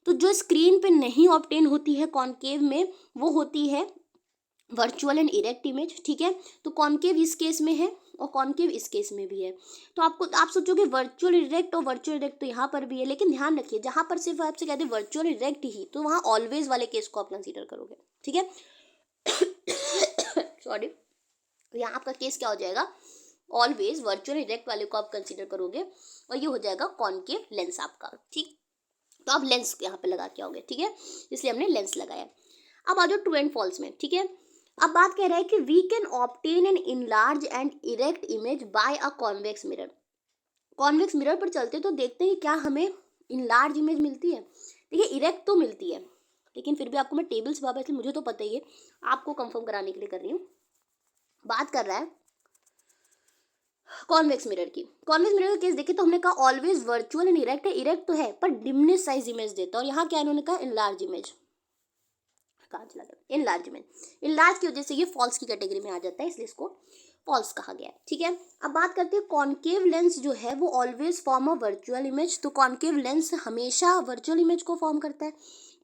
तो जो स्क्रीन पे नहीं ऑब्टेन होती है कॉन्केव में, वो होती है वर्चुअल एंड इरेक्ट इमेज, ठीक है। तो कॉन्केव इस केस में है और कॉन्केव इस केस में भी है। तो आप सोचोगे वर्चुअल इरेक्ट और वर्चुअल इरेक्ट तो यहाँ पर भी है, लेकिन ध्यान रखिए जहाँ पर सिर्फ आपसे कहते हैं वर्चुअल इरेक्ट ही, तो वहाँ ऑलवेज वाले केस को आप कंसीडर करोगे, ठीक है। सॉरी, तो यहाँ आपका केस क्या हो जाएगा, ऑलवेज वर्चुअल इरेक्ट वाले को आप कंसीडर करोगे, और ये हो जाएगा कॉन्केव लेंस आपका, ठीक। तो आप लेंस यहाँ पे लगा के आओगे, ठीक है, इसलिए हमने लेंस लगाया। अब आ जाओ ट्रू एंड फॉल्स में, ठीक है। अब बात कह रहा है कि we can obtain an enlarge and erect image by a convex mirror. Convex mirror पर चलते तो देखते हैं क्या हमें इनलार्ज इमेज मिलती है, देखिए इरेक्ट तो मिलती है, लेकिन फिर भी आपको मैं टेबल से वापस, मुझे तो पता ही है, आपको कंफर्म कराने के लिए कर रही हूँ। बात कर रहा है कॉन्वेक्स मिरर की। कॉन्वेक्स मिरर का केस देखे तो हमने कहा ऑलवेज वर्चुअल एंड इरेक्ट है, इरेक्ट तो है पर डिमिनिश साइज इमेज देता है, और यहाँ क्या इन्होंने कहा इनलार्ज इमेज, इनलार्जमेंट, इनलार्ज की वजह से ये फॉल्स की कैटेगरी में आ जाता है, इसलिए इसको फॉल्स कहा गया है, ठीक है। अब बात करते हैं कॉन्केव लेंस जो है वो always form a virtual image, तो कॉन्केव लेंस हमेशा वर्चुअल इमेज को फॉर्म करता है,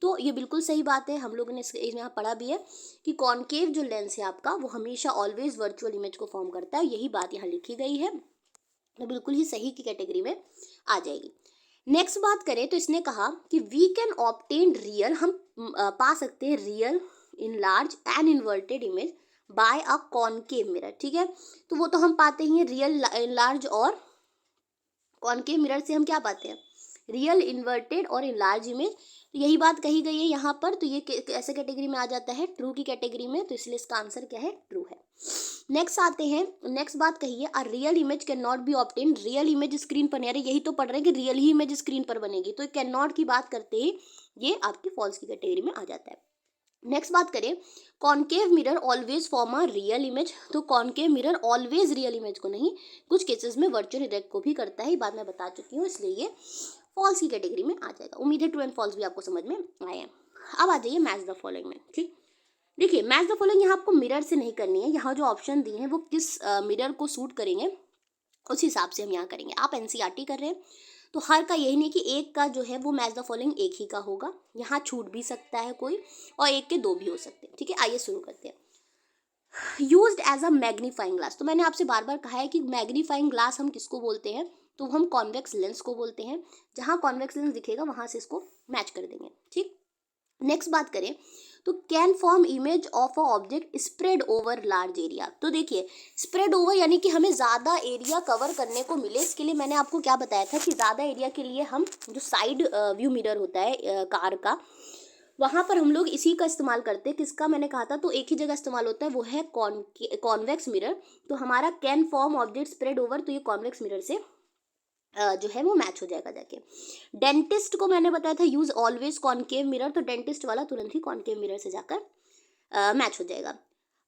तो ये बिल्कुल सही बात है, हम लोगों ने यहाँ पढ़ा भी है कि कॉन्केव जो लेंस है आपका वो हमेशा ऑलवेज वर्चुअल इमेज को फॉर्म करता है, यही बात यहाँ लिखी गई है, तो बिल्कुल ही सही की कैटेगरी में आ जाएगी। नेक्स्ट बात करें तो इसने कहा कि वी कैन ऑब्टेन रियल, हम पा सकते हैं real enlarge and inverted image by a concave mirror, ठीक है। तो वो तो हम पाते ही हैं, रियल इनलार्ज और कॉन्केव मिरर से हम क्या पाते हैं, रियल इन्वर्टेड और इनलार्ज इमेज, तो यही बात कही गई है यहाँ पर, तो ये ऐसे कैटेगरी में आ जाता है ट्रू की कैटेगरी में, तो इसलिए इसका आंसर क्या है, ट्रू है। नेक्स्ट आते हैं, नेक्स्ट बात कही है अ real image can not be obtain, real image screen पर नहीं आ रही, यही तो पढ़ रहे हैं कि रियल ही इमेज स्क्रीन पर बनेगी, तो कैन नॉट की बात करते ही ये आपकी फॉल्स की कैटेगरी में आ जाता है। नेक्स्ट बात करें, concave mirror always form a real image, तो concave mirror always real image को नहीं, कुछ केसेस में वर्चुअल इरेक्ट को भी करता है, ये बात मैं बता चुकी हूँ, इसलिए ये फॉल्स की कैटेगरी में आ जाएगा। उम्मीद है ट्रू एंड फॉल्स भी आपको समझ में आए हैं। अब आ जाइए मैच द फॉलोइंग में, ठीक। देखिए मैच द फॉलोइंग यहाँ आपको मिरर से नहीं करनी है, यहाँ जो ऑप्शन दिए हैं वो किस मिरर को सूट करेंगे उस हिसाब से हम यहाँ करेंगे। आप एनसीईआरटी कर रहे हैं तो हर का यही नहीं कि एक का जो है वो मैच द फॉलोइंग एक ही का होगा, यहाँ छूट भी सकता है कोई, और एक के दो भी हो सकते हैं, ठीक है। आइए शुरू करते हैं। Used as a magnifying glass. तो मैंने आपसे बार बार कहा है कि मैग्नीफाइंग ग्लास हम किसको बोलते हैं, तो हम कॉन्वेक्स लेंस को बोलते हैं। जहाँ कॉन्वेक्स लेंस दिखेगा वहाँ से इसको मैच कर देंगे, ठीक। नेक्स्ट बात करें तो can form image of a object spread over large area. तो देखिए स्प्रेड ओवर यानी कि हमें ज़्यादा एरिया कवर करने को मिले, इसके लिए मैंने आपको क्या बताया था कि ज़्यादा एरिया के लिए हम जो साइड व्यू मिरर होता है कार का, वहाँ पर हम लोग इसी का इस्तेमाल करते हैं। किसका मैंने कहा था, तो एक ही जगह इस्तेमाल होता है, वो है कॉन्वेक्स मिरर। तो हमारा can form object spread over, तो ये कॉन्वेक्स मिरर से जो है वो मैच हो जाएगा जाके। डेंटिस्ट को मैंने बताया था यूज ऑलवेज कॉनकेव मिरर, तो डेंटिस्ट वाला तुरंत ही कॉनकेव मिरर से जाकर मैच हो जाएगा।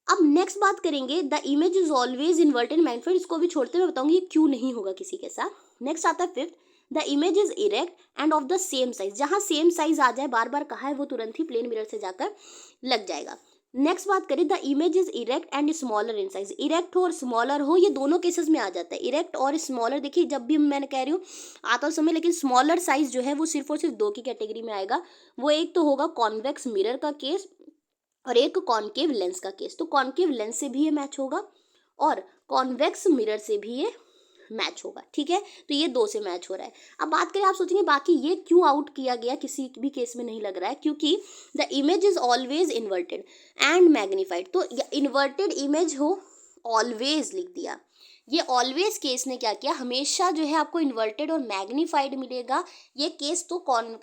अब नेक्स्ट बात करेंगे, the image is always inverted magnified. इसको भी छोड़ते मैं बताऊंगी ये क्यों नहीं होगा किसी के साथ। नेक्स्ट आता है fifth, the image is erect end of the same size. जहाँ सेम साइज आ जाए, बार बार कहा है, वो तुरंत ही प्लेन मिरर से जाकर लग जाएगा। नेक्स्ट बात करें, the image is erect and smaller in size. Erect हो और स्मॉलर हो, ये दोनों केसेस में आ जाता है। इरेक्ट और स्मॉलर देखिए जब भी मैंने कह रही हूँ आता समय, लेकिन स्मॉलर साइज जो है वो सिर्फ और सिर्फ दो की कैटेगरी में आएगा। वो एक तो होगा कॉन्वेक्स मिरर का केस और एक कॉनकेव लेंस का केस। तो कॉनकेव लेंस से भी ये मैच होगा और कॉन्वेक्स मिरर से भी ये मैच होगा, ठीक है। तो ये दो से मैच हो रहा है। अब बात करें, आप सोचेंगे बाकी ये क्यों आउट किया गया, किसी भी केस में नहीं लग रहा है, क्योंकि the image is always inverted and magnified. तो इन्वर्टेड इमेज हो, ऑलवेज लिख दिया। ये ऑलवेज केस ने क्या किया, हमेशा जो है आपको इन्वर्टेड और मैग्नीफाइड मिलेगा। ये केस तो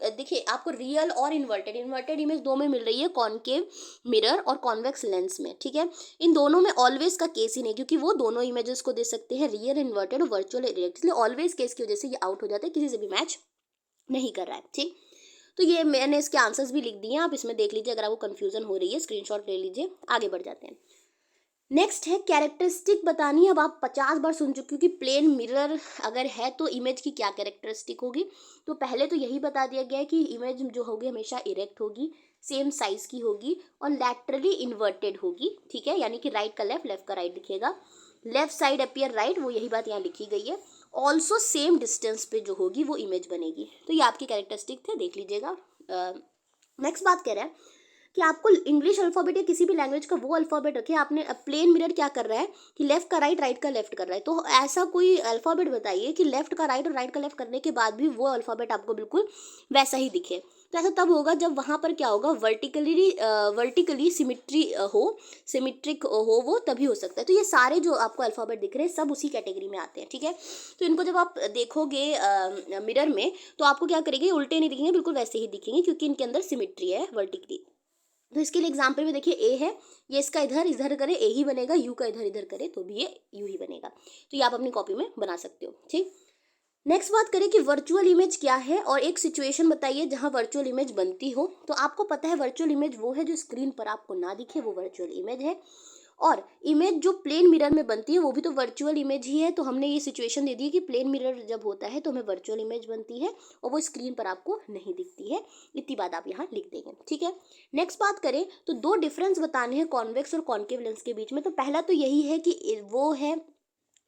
देखिए आपको रियल और इन्वर्टेड इमेज दो में मिल रही है, कॉनकेव मिरर और कॉन्वेक्स लेंस में, ठीक है। इन दोनों में ऑलवेज का केस ही नहीं, क्योंकि वो दोनों इमेजेस को दे सकते हैं, रियल इन्वर्टेड और वर्चुअल इरेक्ट। इसलिए ऑलवेज केस की वजह से ये आउट हो जाता है, किसी से भी मैच नहीं कर रहा है, ठीक। तो ये मैंने इसके आंसर्स भी लिख दिए हैं, आप इसमें देख लीजिए। अगर आपको कंफ्यूजन हो रही है स्क्रीनशॉट ले लीजिए। आगे बढ़ जाते हैं। नेक्स्ट है कैरेक्टरिस्टिक बतानी है। अब आप 50 बार सुन चुके हो कि प्लेन मिरर अगर है तो इमेज की क्या कैरेक्टरिस्टिक होगी। तो पहले तो यही बता दिया गया है कि इमेज जो होगी हमेशा इरेक्ट होगी, सेम साइज की होगी और लैटरली इन्वर्टेड होगी, ठीक है। यानी कि राइट का लेफ्ट, लेफ्ट का राइट दिखेगा, लेफ्ट साइड अपीयर राइट, वो यही बात यहाँ लिखी गई है। ऑल्सो सेम डिस्टेंस पे जो होगी वो इमेज बनेगी। तो ये आपकी कैरेक्टरिस्टिक थे, देख लीजिएगा। नेक्स्ट बात कह रहा है कि आपको इंग्लिश अल्फ़ाबेट या किसी भी लैंग्वेज का वो अल्फ़ाबेट रखे। आपने प्लेन मिरर क्या कर रहा है कि लेफ्ट का राइट, राइट का लेफ्ट कर रहा है, तो ऐसा कोई अल्फ़ाबेट बताइए कि लेफ्ट का राइट और राइट का लेफ्ट करने के बाद भी वो अल्फ़ाबेट आपको बिल्कुल वैसा ही दिखे। तो ऐसा तब होगा जब वहाँ पर क्या होगा, वर्टिकली सिमिट्री हो, सिमिट्रिक हो, वो तभी हो सकता है। तो ये सारे जो आपको अल्फ़ाबेट दिख रहे हैं सब उसी कैटेगरी में आते हैं, ठीक है। तो इनको जब आप देखोगे मिरर में तो आपको क्या करेंगे, उल्टे नहीं दिखेंगे, बिल्कुल वैसे ही दिखेंगे, क्योंकि इनके अंदर सिमिट्री है वर्टिकली। तो इसके लिए एग्जाम्पल में देखिए, ए है, ये इसका इधर इधर करे ए ही बनेगा, यू का इधर इधर करे तो भी ये यू ही बनेगा। तो ये आप अपनी कॉपी में बना सकते हो, ठीक। नेक्स्ट बात करें कि वर्चुअल इमेज क्या है और एक सिचुएशन बताइए जहां वर्चुअल इमेज बनती हो। तो आपको पता है वर्चुअल इमेज वो है जो स्क्रीन पर आपको ना दिखे, वो वर्चुअल इमेज है। और इमेज जो प्लेन मिरर में बनती है वो भी तो वर्चुअल इमेज ही है। तो हमने ये सिचुएशन दे दी कि प्लेन मिरर जब होता है तो हमें वर्चुअल इमेज बनती है और वो स्क्रीन पर आपको नहीं दिखती है। इतनी बात आप यहाँ लिख देंगे, ठीक है। नेक्स्ट बात करें तो दो डिफरेंस बताने हैं कॉन्वेक्स और कॉन्केव लेंस के बीच में। तो पहला तो यही है कि वो है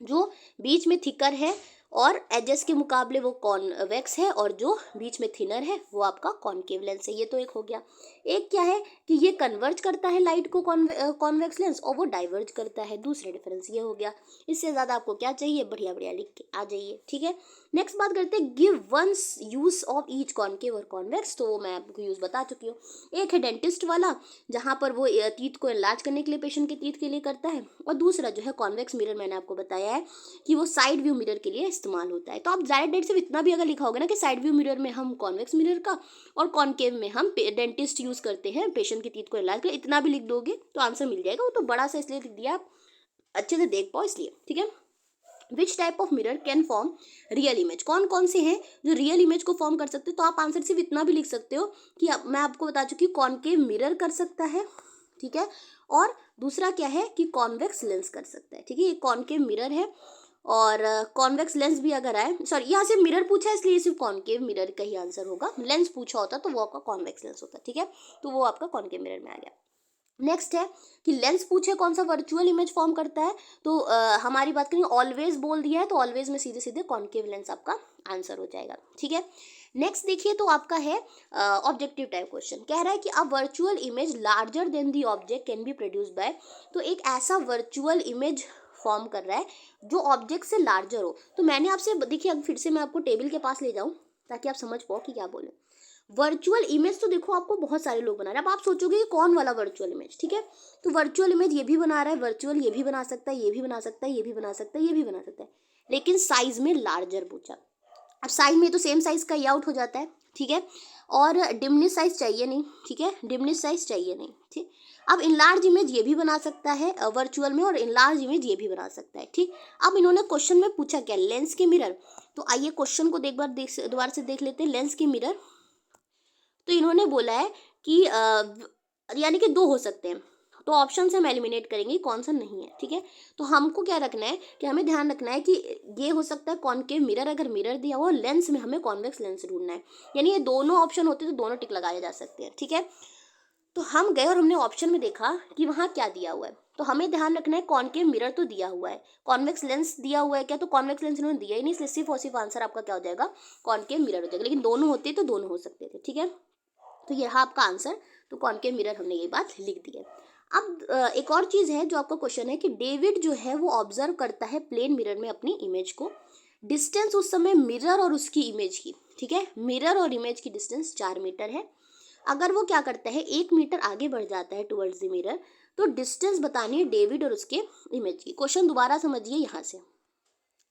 जो बीच में थिकर है और एजेस के मुकाबले वो कॉन्वेक्स है, और जो बीच में थिनर है वो आपका कॉन्केव लेंस है। ये तो एक हो गया। एक क्या है कि ये कन्वर्ज करता है लाइट को, कॉन्वेक्स लेंस, और वो डाइवर्ज करता है। दूसरा डिफरेंस ये हो गया। इससे ज़्यादा आपको क्या चाहिए, बढ़िया बढ़िया लिख के आ जाइए, ठीक है। नेक्स्ट बात करते हैं, give once use of each concave और कॉन्वेक्स। तो मैं आपको यूज़ बता चुकी हूँ। एक है डेंटिस्ट वाला, जहाँ पर वो टीथ को इलाज करने के लिए, पेशेंट के टीथ के लिए करता है, और दूसरा जो है कॉन्वेक्स मिरर, मैंने आपको बताया है कि वो साइड व्यू मिरर के लिए इस्तेमाल होता है। तो आप ज़्यादा देर से इतना भी अगर लिखा होगा ना कि साइड व्यू मिरर में हम कॉन्वेक्स मिरर का और कॉनकेव में हम डेंटिस्ट यूज़ करते हैं पेशेंट के टीथ को इलाज के लिए, इतना भी लिख दोगे तो आंसर मिल जाएगा। वो तो बड़ा सा इसलिए लिख दिया आप अच्छे से देख पाओ इसलिए, ठीक है। Which type of mirror can form real image. कौन कौन से हैं जो रियल इमेज को फॉर्म कर सकते हो। तो आप आंसर सिर्फ इतना भी लिख सकते हो कि मैं आपको बता चुकी हूँ कॉनकेव मिरर कर सकता है, ठीक है। और दूसरा क्या है कि कॉन्वेक्स लेंस कर सकता है, ठीक है। ये कॉनकेव मिरर है और कॉन्वेक्स लेंस भी अगर आए, सॉरी यहाँ से मिरर पूछा है इसलिए सिर्फ कॉनकेव मिरर का ही आंसर होगा। लेंस पूछा होता तो वो आपका कॉन्वेक्स लेंस होता, ठीक है। तो वो आपका कॉनकेव मिरर में आ गया। नेक्स्ट है कि लेंस पूछे कौन सा वर्चुअल इमेज फॉर्म करता है, तो हमारी बात करेंगे ऑलवेज बोल दिया है, तो ऑलवेज में सीधे सीधे कॉन्केव लेंस आपका आंसर हो जाएगा। ठीक है, नेक्स्ट देखिए, तो आपका है ऑब्जेक्टिव टाइप क्वेश्चन। कह रहा है कि a virtual image larger than the object can be produce by, तो एक ऐसा वर्चुअल इमेज फॉर्म कर रहा है जो ऑब्जेक्ट से लार्जर हो। तो मैंने आपसे देखिए, अब फिर से मैं आपको टेबल के पास ले जाऊँ ताकि आप समझ पाओ कि क्या बोले। वर्चुअल इमेज तो देखो आपको बहुत सारे लोग बना रहे हैं, अब आप सोचोगे कि कौन वाला वर्चुअल इमेज। ठीक है, तो वर्चुअल इमेज ये भी बना रहा है, वर्चुअल ये भी बना सकता है, ये भी बना सकता है, ये भी बना सकता है, ये भी बना सकता है, लेकिन साइज में लार्जर पूछा। अब साइज में तो सेम साइज का ही आउट हो जाता है। ठीक है, और डिमनिश साइज चाहिए नहीं। ठीक है, डिमनिश साइज चाहिए नहीं। ठीक, अब इनलार्ज इमेज ये भी बना सकता है वर्चुअल में, और इनलार्ज इमेज ये भी बना सकता है। ठीक, अब इन्होंने क्वेश्चन में पूछा क्या, लेंस के मिरर। तो आइए क्वेश्चन को दोबारा से देख लेते हैं। लेंस के मिरर, तो इन्होंने बोला है कि यानी कि दो हो सकते हैं, तो ऑप्शन से हम एलिमिनेट करेंगे कौन सा नहीं है। ठीक है, तो हमको क्या रखना है कि हमें ध्यान रखना है कि ये हो सकता है कॉनकेव मिरर, अगर मिरर दिया हुआ, लेंस में हमें कॉन्वेक्स लेंस ढूंढना है, यानी ये दोनों ऑप्शन होते तो दोनों टिक लगाए जा सकते हैं। ठीक है, तो हम गए और हमने ऑप्शन में देखा कि वहाँ क्या दिया हुआ है, तो हमें ध्यान रखना है कॉनकेव मिरर तो दिया हुआ है, कॉन्वेक्स लेंस दिया हुआ है क्या, तो कॉन्वेक्स लेंस इन्होंने दिया ही नहीं, इसलिए सिर्फ और सिर्फ आंसर आपका क्या हो जाएगा, कॉनकेव मिरर हो जाएगा। लेकिन दोनों होते तो दोनों हो सकते थे। ठीक है, तो ये रहा आपका आंसर, तो कॉनकेव मिरर हमने ये बात लिख दी है। अब एक और चीज़ है जो आपका क्वेश्चन है कि डेविड जो है वो ऑब्जर्व करता है प्लेन मिरर में अपनी इमेज को, डिस्टेंस उस समय मिरर और उसकी इमेज की, ठीक है, मिरर और इमेज की डिस्टेंस 4 मीटर है। अगर वो क्या करता है 1 मीटर आगे बढ़ जाता है टुवर्ड्स द मिरर, तो डिस्टेंस बतानी है डेविड और उसके इमेज की। क्वेश्चन दोबारा समझिए यहाँ से।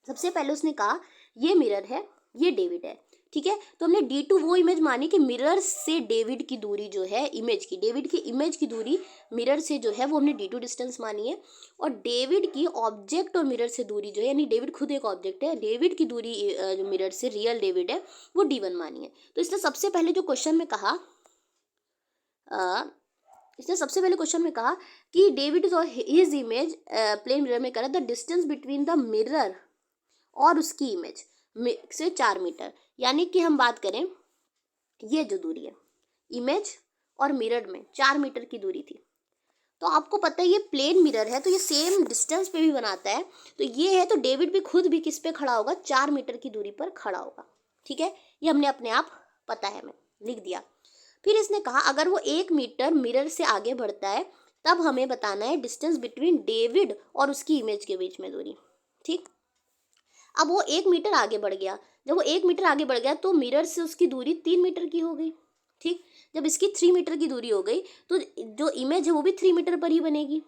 सबसे पहले उसने कहा ये मिरर है, ये डेविड है। ठीक है, तो हमने D2 वो इमेज मानी कि मिरर से डेविड की दूरी जो है इमेज की, डेविड की इमेज की दूरी मिरर से जो है वो हमने D2 डिस्टेंस मानी है, और डेविड की ऑब्जेक्ट और मिरर से दूरी जो है, यानी डेविड खुद एक ऑब्जेक्ट है, डेविड की दूरी जो मिरर से रियल डेविड है वो D1 मानी है। तो इसने सबसे पहले जो क्वेश्चन में कहा कि डेविड और हिज इमेज प्लेन मिरर में करा the distance between the mirror और उसकी इमेज से 4 मीटर, यानी कि हम बात करें ये जो दूरी है इमेज और मिरर में 4 मीटर की दूरी थी। तो आपको पता है ये प्लेन मिरर है, तो ये सेम डिस्टेंस पे भी बनाता है, तो ये है, तो डेविड भी खुद भी किस पे खड़ा होगा, 4 मीटर की दूरी पर खड़ा होगा। ठीक है, ये हमने अपने आप पता है, मैं लिख दिया। फिर इसने कहा अगर वो 1 मीटर मिरर से आगे बढ़ता है तब हमें बताना है डिस्टेंस बिटवीन डेविड और उसकी इमेज के बीच में दूरी। ठीक, अब वो 1 मीटर आगे बढ़ गया, जब वो 1 मीटर आगे बढ़ गया तो मिरर से उसकी दूरी 3 मीटर की हो गई। ठीक, जब इसकी 3 मीटर की दूरी हो गई तो जो इमेज है वो भी 3 मीटर पर ही बनेगी।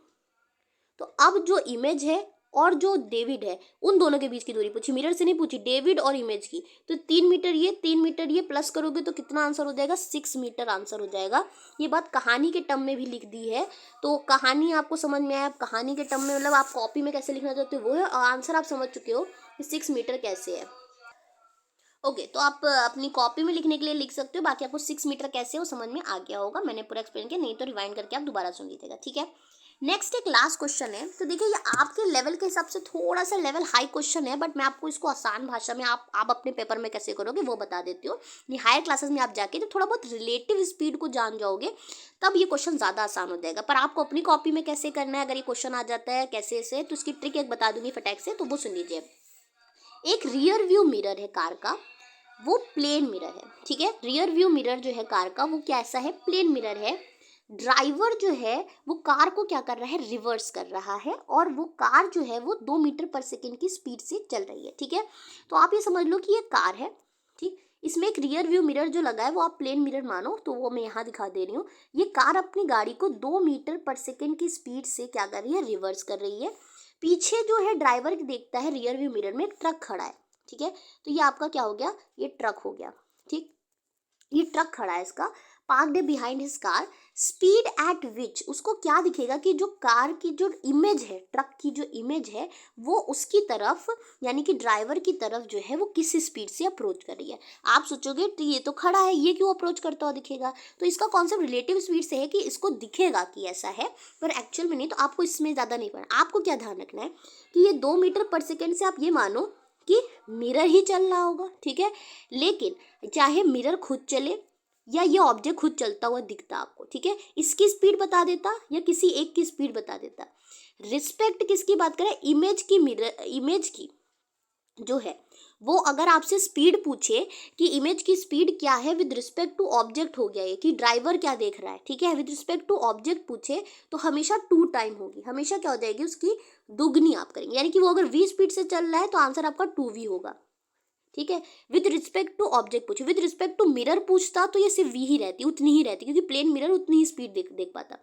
तो अब जो इमेज है और जो डेविड है उन दोनों के बीच की दूरी पूछी, मिरर से नहीं पूछी, डेविड और इमेज की। तो 3 मीटर ये 3 मीटर ये प्लस करोगे तो कितना आंसर हो जाएगा, 6 मीटर आंसर हो जाएगा। ये बात कहानी के टर्म में भी लिख दी है, तो कहानी आपको समझ में आया। आप कहानी के टर्म में मतलब आप कॉपी में कैसे लिखना चाहते हो वो है, और आंसर आप समझ चुके हो कि 6 मीटर कैसे है। ओके, तो आप अपनी कॉपी में लिखने के लिए लिख सकते हो, बाकी आपको 6 मीटर कैसे हो समझ में आ गया होगा, मैंने पूरा एक्सप्लेन किया, नहीं तो रिवाइंड करके आप दोबारा सुन लीजिएगा। ठीक है, नेक्स्ट एक लास्ट क्वेश्चन है, तो देखिए ये आपके लेवल के हिसाब से थोड़ा सा लेवल हाई क्वेश्चन है, बट मैं आपको इसको आसान भाषा में आप अपने पेपर में कैसे करोगे वो बता देती हूँ। हायर क्लासेस में आप जाके तो थोड़ा बहुत रिलेटिव स्पीड को जान जाओगे तब ये क्वेश्चन ज़्यादा आसान हो जाएगा, पर आपको अपनी कॉपी में कैसे करना है, अगर ये क्वेश्चन आ जाता है कैसे से, तो उसकी ट्रिक एक बता दूंगी फटाक से, तो वो सुन लीजिए। एक रियर व्यू मिरर है कार का, वो प्लेन मिरर है। ठीक है, रियर व्यू मिरर जो है कार का वो कैसा है, प्लेन मिरर है। ड्राइवर जो है वो कार को क्या कर रहा है, रिवर्स कर रहा है, और वो कार जो है वो 2 मीटर पर सेकेंड की स्पीड से चल रही है। ठीक है, तो आप ये समझ लो कि ये कार है। ठीक, इसमें एक रियर व्यू मिरर जो लगा है वो आप प्लेन मिरर मानो, तो वो मैं यहाँ दिखा दे रही हूँ। ये कार अपनी गाड़ी को 2 मीटर पर सेकेंड की स्पीड से क्या कर रही है, रिवर्स कर रही है। पीछे जो है ड्राइवर देखता है रियर व्यू मिरर में एक ट्रक खड़ा है। ठीक है, तो ये आपका क्या हो गया, ये ट्रक हो गया। ठीक, ये ट्रक खड़ा है इसका, पार्क्ड है behind his car, speed at विच उसको क्या दिखेगा कि जो कार की जो इमेज है, ट्रक की जो इमेज है वो उसकी तरफ, यानी कि ड्राइवर की तरफ जो है वो किस स्पीड से अप्रोच कर रही है। आप सोचोगे तो ये तो खड़ा है, ये क्यों अप्रोच करता हुआ दिखेगा, तो इसका कॉन्सेप्ट रिलेटिव स्पीड से है कि इसको दिखेगा कि ऐसा है, पर एक्चुअल में नहीं। तो आपको इसमें ज़्यादा नहीं पढ़ना, आपको क्या ध्यान रखना है कि ये 2 मीटर पर सेकेंड से आप ये मानो कि मिरर ही चल रहा होगा। ठीक है, लेकिन चाहे मिरर खुद चले या ये ऑब्जेक्ट खुद चलता हुआ दिखता आपको, ठीक है। इसकी स्पीड बता देता या किसी एक की स्पीड बता देता। रिस्पेक्ट किसकी बात करें, इमेज की, मिरर इमेज की जो है वो अगर आपसे स्पीड पूछे कि इमेज की स्पीड क्या है विद रिस्पेक्ट टू ऑब्जेक्ट, हो गया ये कि ड्राइवर क्या देख रहा है, ठीक है। विद रिस्पेक्ट टू ऑब्जेक्ट पूछे तो हमेशा 2 टाइम होगी, हमेशा क्या हो जाएगी उसकी दुगनी आप करेंगे, यानी कि वो अगर v स्पीड से चल रहा है तो आंसर आपका 2v होगा, ठीक है। विद रिस्पेक्ट टू ऑब्जेक्ट पूछे, विद रिस्पेक्ट टू मिरर पूछता तो ये सिर्फ वी ही रहती, उतनी ही रहती, क्योंकि प्लेन मिरर उतनी ही स्पीड देख देख पाता।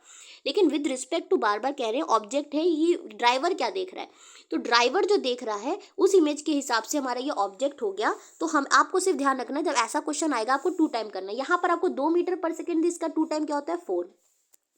लेकिन विद रिस्पेक्ट टू बार बार कह रहे हैं, ऑब्जेक्ट है ये, ड्राइवर क्या देख रहा है, तो ड्राइवर जो देख रहा है उस इमेज के हिसाब से हमारा ये ऑब्जेक्ट हो गया। तो हम आपको सिर्फ ध्यान रखना है जब ऐसा क्वेश्चन आएगा आपको 2 टाइम करना है। यहाँ पर आपको 2 मीटर पर सेकेंड, इसका 2 टाइम क्या होता है 4,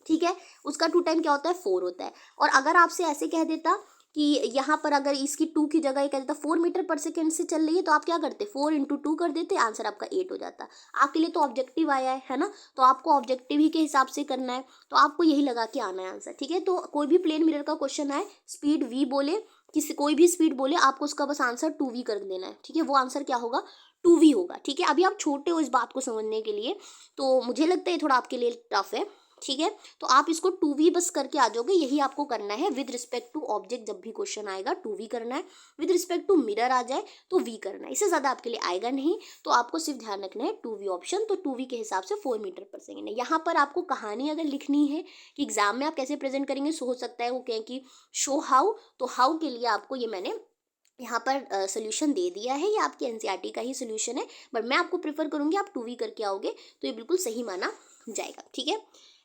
ठीक है। उसका 2 टाइम क्या होता है 4 होता है। और अगर आपसे ऐसे कह देता कि यहाँ पर अगर इसकी 2 की जगह ये कह देता 4 मीटर पर सेकेंड से चल रही है, तो आप क्या करते 4 इंटू 2 कर देते, आंसर आपका 8 हो जाता। आपके लिए तो ऑब्जेक्टिव आया है ना, तो आपको ऑब्जेक्टिव ही के हिसाब से करना है, तो आपको यही लगा के आना है आंसर, ठीक है। तो कोई भी प्लेन मिरर का क्वेश्चन आए, स्पीड v बोले, किसी कोई भी स्पीड बोले, आपको उसका बस आंसर 2v कर देना है, ठीक है। वो आंसर क्या होगा 2v होगा, ठीक है। अभी आप छोटे हो इस बात को समझने के लिए, तो मुझे लगता है थोड़ा आपके लिए टफ है, ठीक है। तो आप इसको 2v बस करके आ जाओगे, यही आपको करना है। विद रिस्पेक्ट टू ऑब्जेक्ट जब भी क्वेश्चन आएगा 2v करना है, विद रिस्पेक्ट टू मिरर आ जाए तो v करना है, इससे ज़्यादा आपके लिए आएगा नहीं। तो आपको सिर्फ ध्यान रखना है 2v ऑप्शन, तो 2v के हिसाब से 4 मीटर पर सेकेंड है। यहाँ पर आपको कहानी अगर लिखनी है कि एग्जाम में आप कैसे प्रेजेंट करेंगे, सो हो सकता है वो कहें कि शो हाउ, तो हाउ के लिए आपको ये मैंने यहाँ पर सोल्यूशन दे दिया है, ये आपके एनसीईआरटी का ही सोल्यूशन है, बट मैं आपको प्रेफर करूँगी आप 2v करके आओगे तो ये बिल्कुल सही माना जाएगा, ठीक है।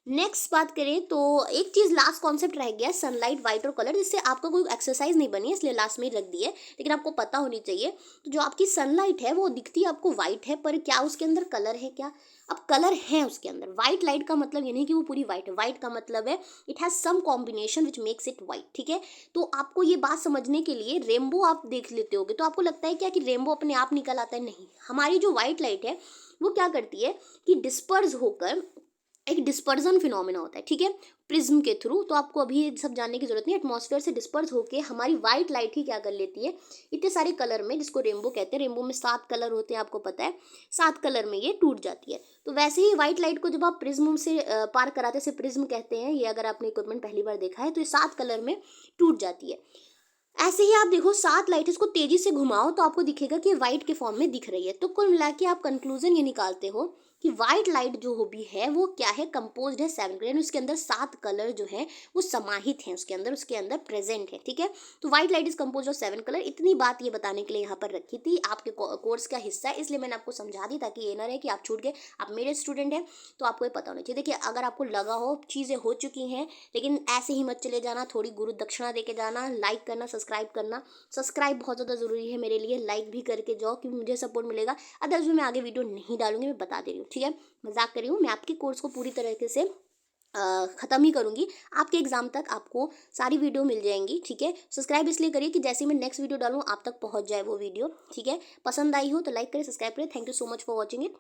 नेक्स्ट बात करें तो एक चीज़ लास्ट कॉन्सेप्ट रह गया, सनलाइट वाइट और कलर, जिससे आपका कोई एक्सरसाइज नहीं बनी है इसलिए लास्ट में ही रख दी है, लेकिन आपको पता होनी चाहिए। तो जो आपकी सनलाइट है वो दिखती है आपको वाइट है, पर क्या उसके अंदर कलर है क्या, अब कलर है उसके अंदर। वाइट लाइट का मतलब ये नहीं कि वो पूरी वाइट है, वाइट का मतलब है it has some combination which makes it white, ठीक है। तो आपको ये बात समझने के लिए रेनबो आप देख लेते होगे, तो आपको लगता है क्या कि रेनबो अपने आप निकल आता है, नहीं। हमारी जो वाइट लाइट है वो क्या करती है कि डिस्पर्स होकर एक डिस्पर्जन फिनोमेना होता है, ठीक है, प्रिज्म के थ्रू। तो आपको अभी ये सब जानने की जरूरत नहीं, एटमॉस्फेयर से डिस्पर्स होके हमारी वाइट लाइट ही क्या कर लेती है, इतने सारे कलर में, जिसको रेनबो कहते हैं, रेनबो में 7 कलर होते हैं आपको पता है, 7 कलर में ये टूट जाती है। तो वैसे ही व्हाइट लाइट को जब आप प्रिज्म से पार कराते से, प्रिज्म कहते हैं ये, अगर आपने इक्विपमेंट पहली बार देखा है तो ये 7 कलर में टूट जाती है। ऐसे ही आप देखो 7 लाइट, इसको तेजी से घुमाओ तो आपको दिखेगा कि व्हाइट के फॉर्म में दिख रही है। तो कुल मिला के आप कंक्लूजन ये निकालते हो कि व्हाइट लाइट जो भी है वो क्या है, कंपोज्ड है 7 कलर, यानी उसके अंदर 7 कलर जो है वो समाहित हैं उसके अंदर प्रेजेंट है, ठीक है। तो white light is compose of 7 colour. इतनी बात ये बताने के लिए यहाँ पर रखी थी, आपके कोर्स का हिस्सा है इसलिए मैंने आपको समझा दी, ताकि ये ना रहे कि आप छूट गए। आप मेरे स्टूडेंट हैं तो आपको ये पता होना चाहिए। देखिए अगर आपको लगा हो चीज़ें हो चुकी हैं, लेकिन ऐसे ही मत चले जाना, थोड़ी गुरु दक्षिणा दे के जाना, लाइक करना, सब्सक्राइब करना। सब्सक्राइब बहुत ज़्यादा ज़रूरी है मेरे लिए, लाइक भी करके जाओ क्योंकि मुझे सपोर्ट मिलेगा। अदर्स में मैं आगे वीडियो नहीं डालूंगी, मैं बता दे रही हूँ, ठीक है। मजाक कर रही हूँ, मैं आपके कोर्स को पूरी तरीके से ख़त्म ही करूँगी। आपके एग्जाम तक आपको सारी वीडियो मिल जाएंगी, ठीक है। सब्सक्राइब इसलिए करिए कि जैसे मैं नेक्स्ट वीडियो डालूँ आप तक पहुँच जाए वो वीडियो, ठीक है। पसंद आई हो तो लाइक करें, सब्सक्राइब करें। Thank you so much for watching it.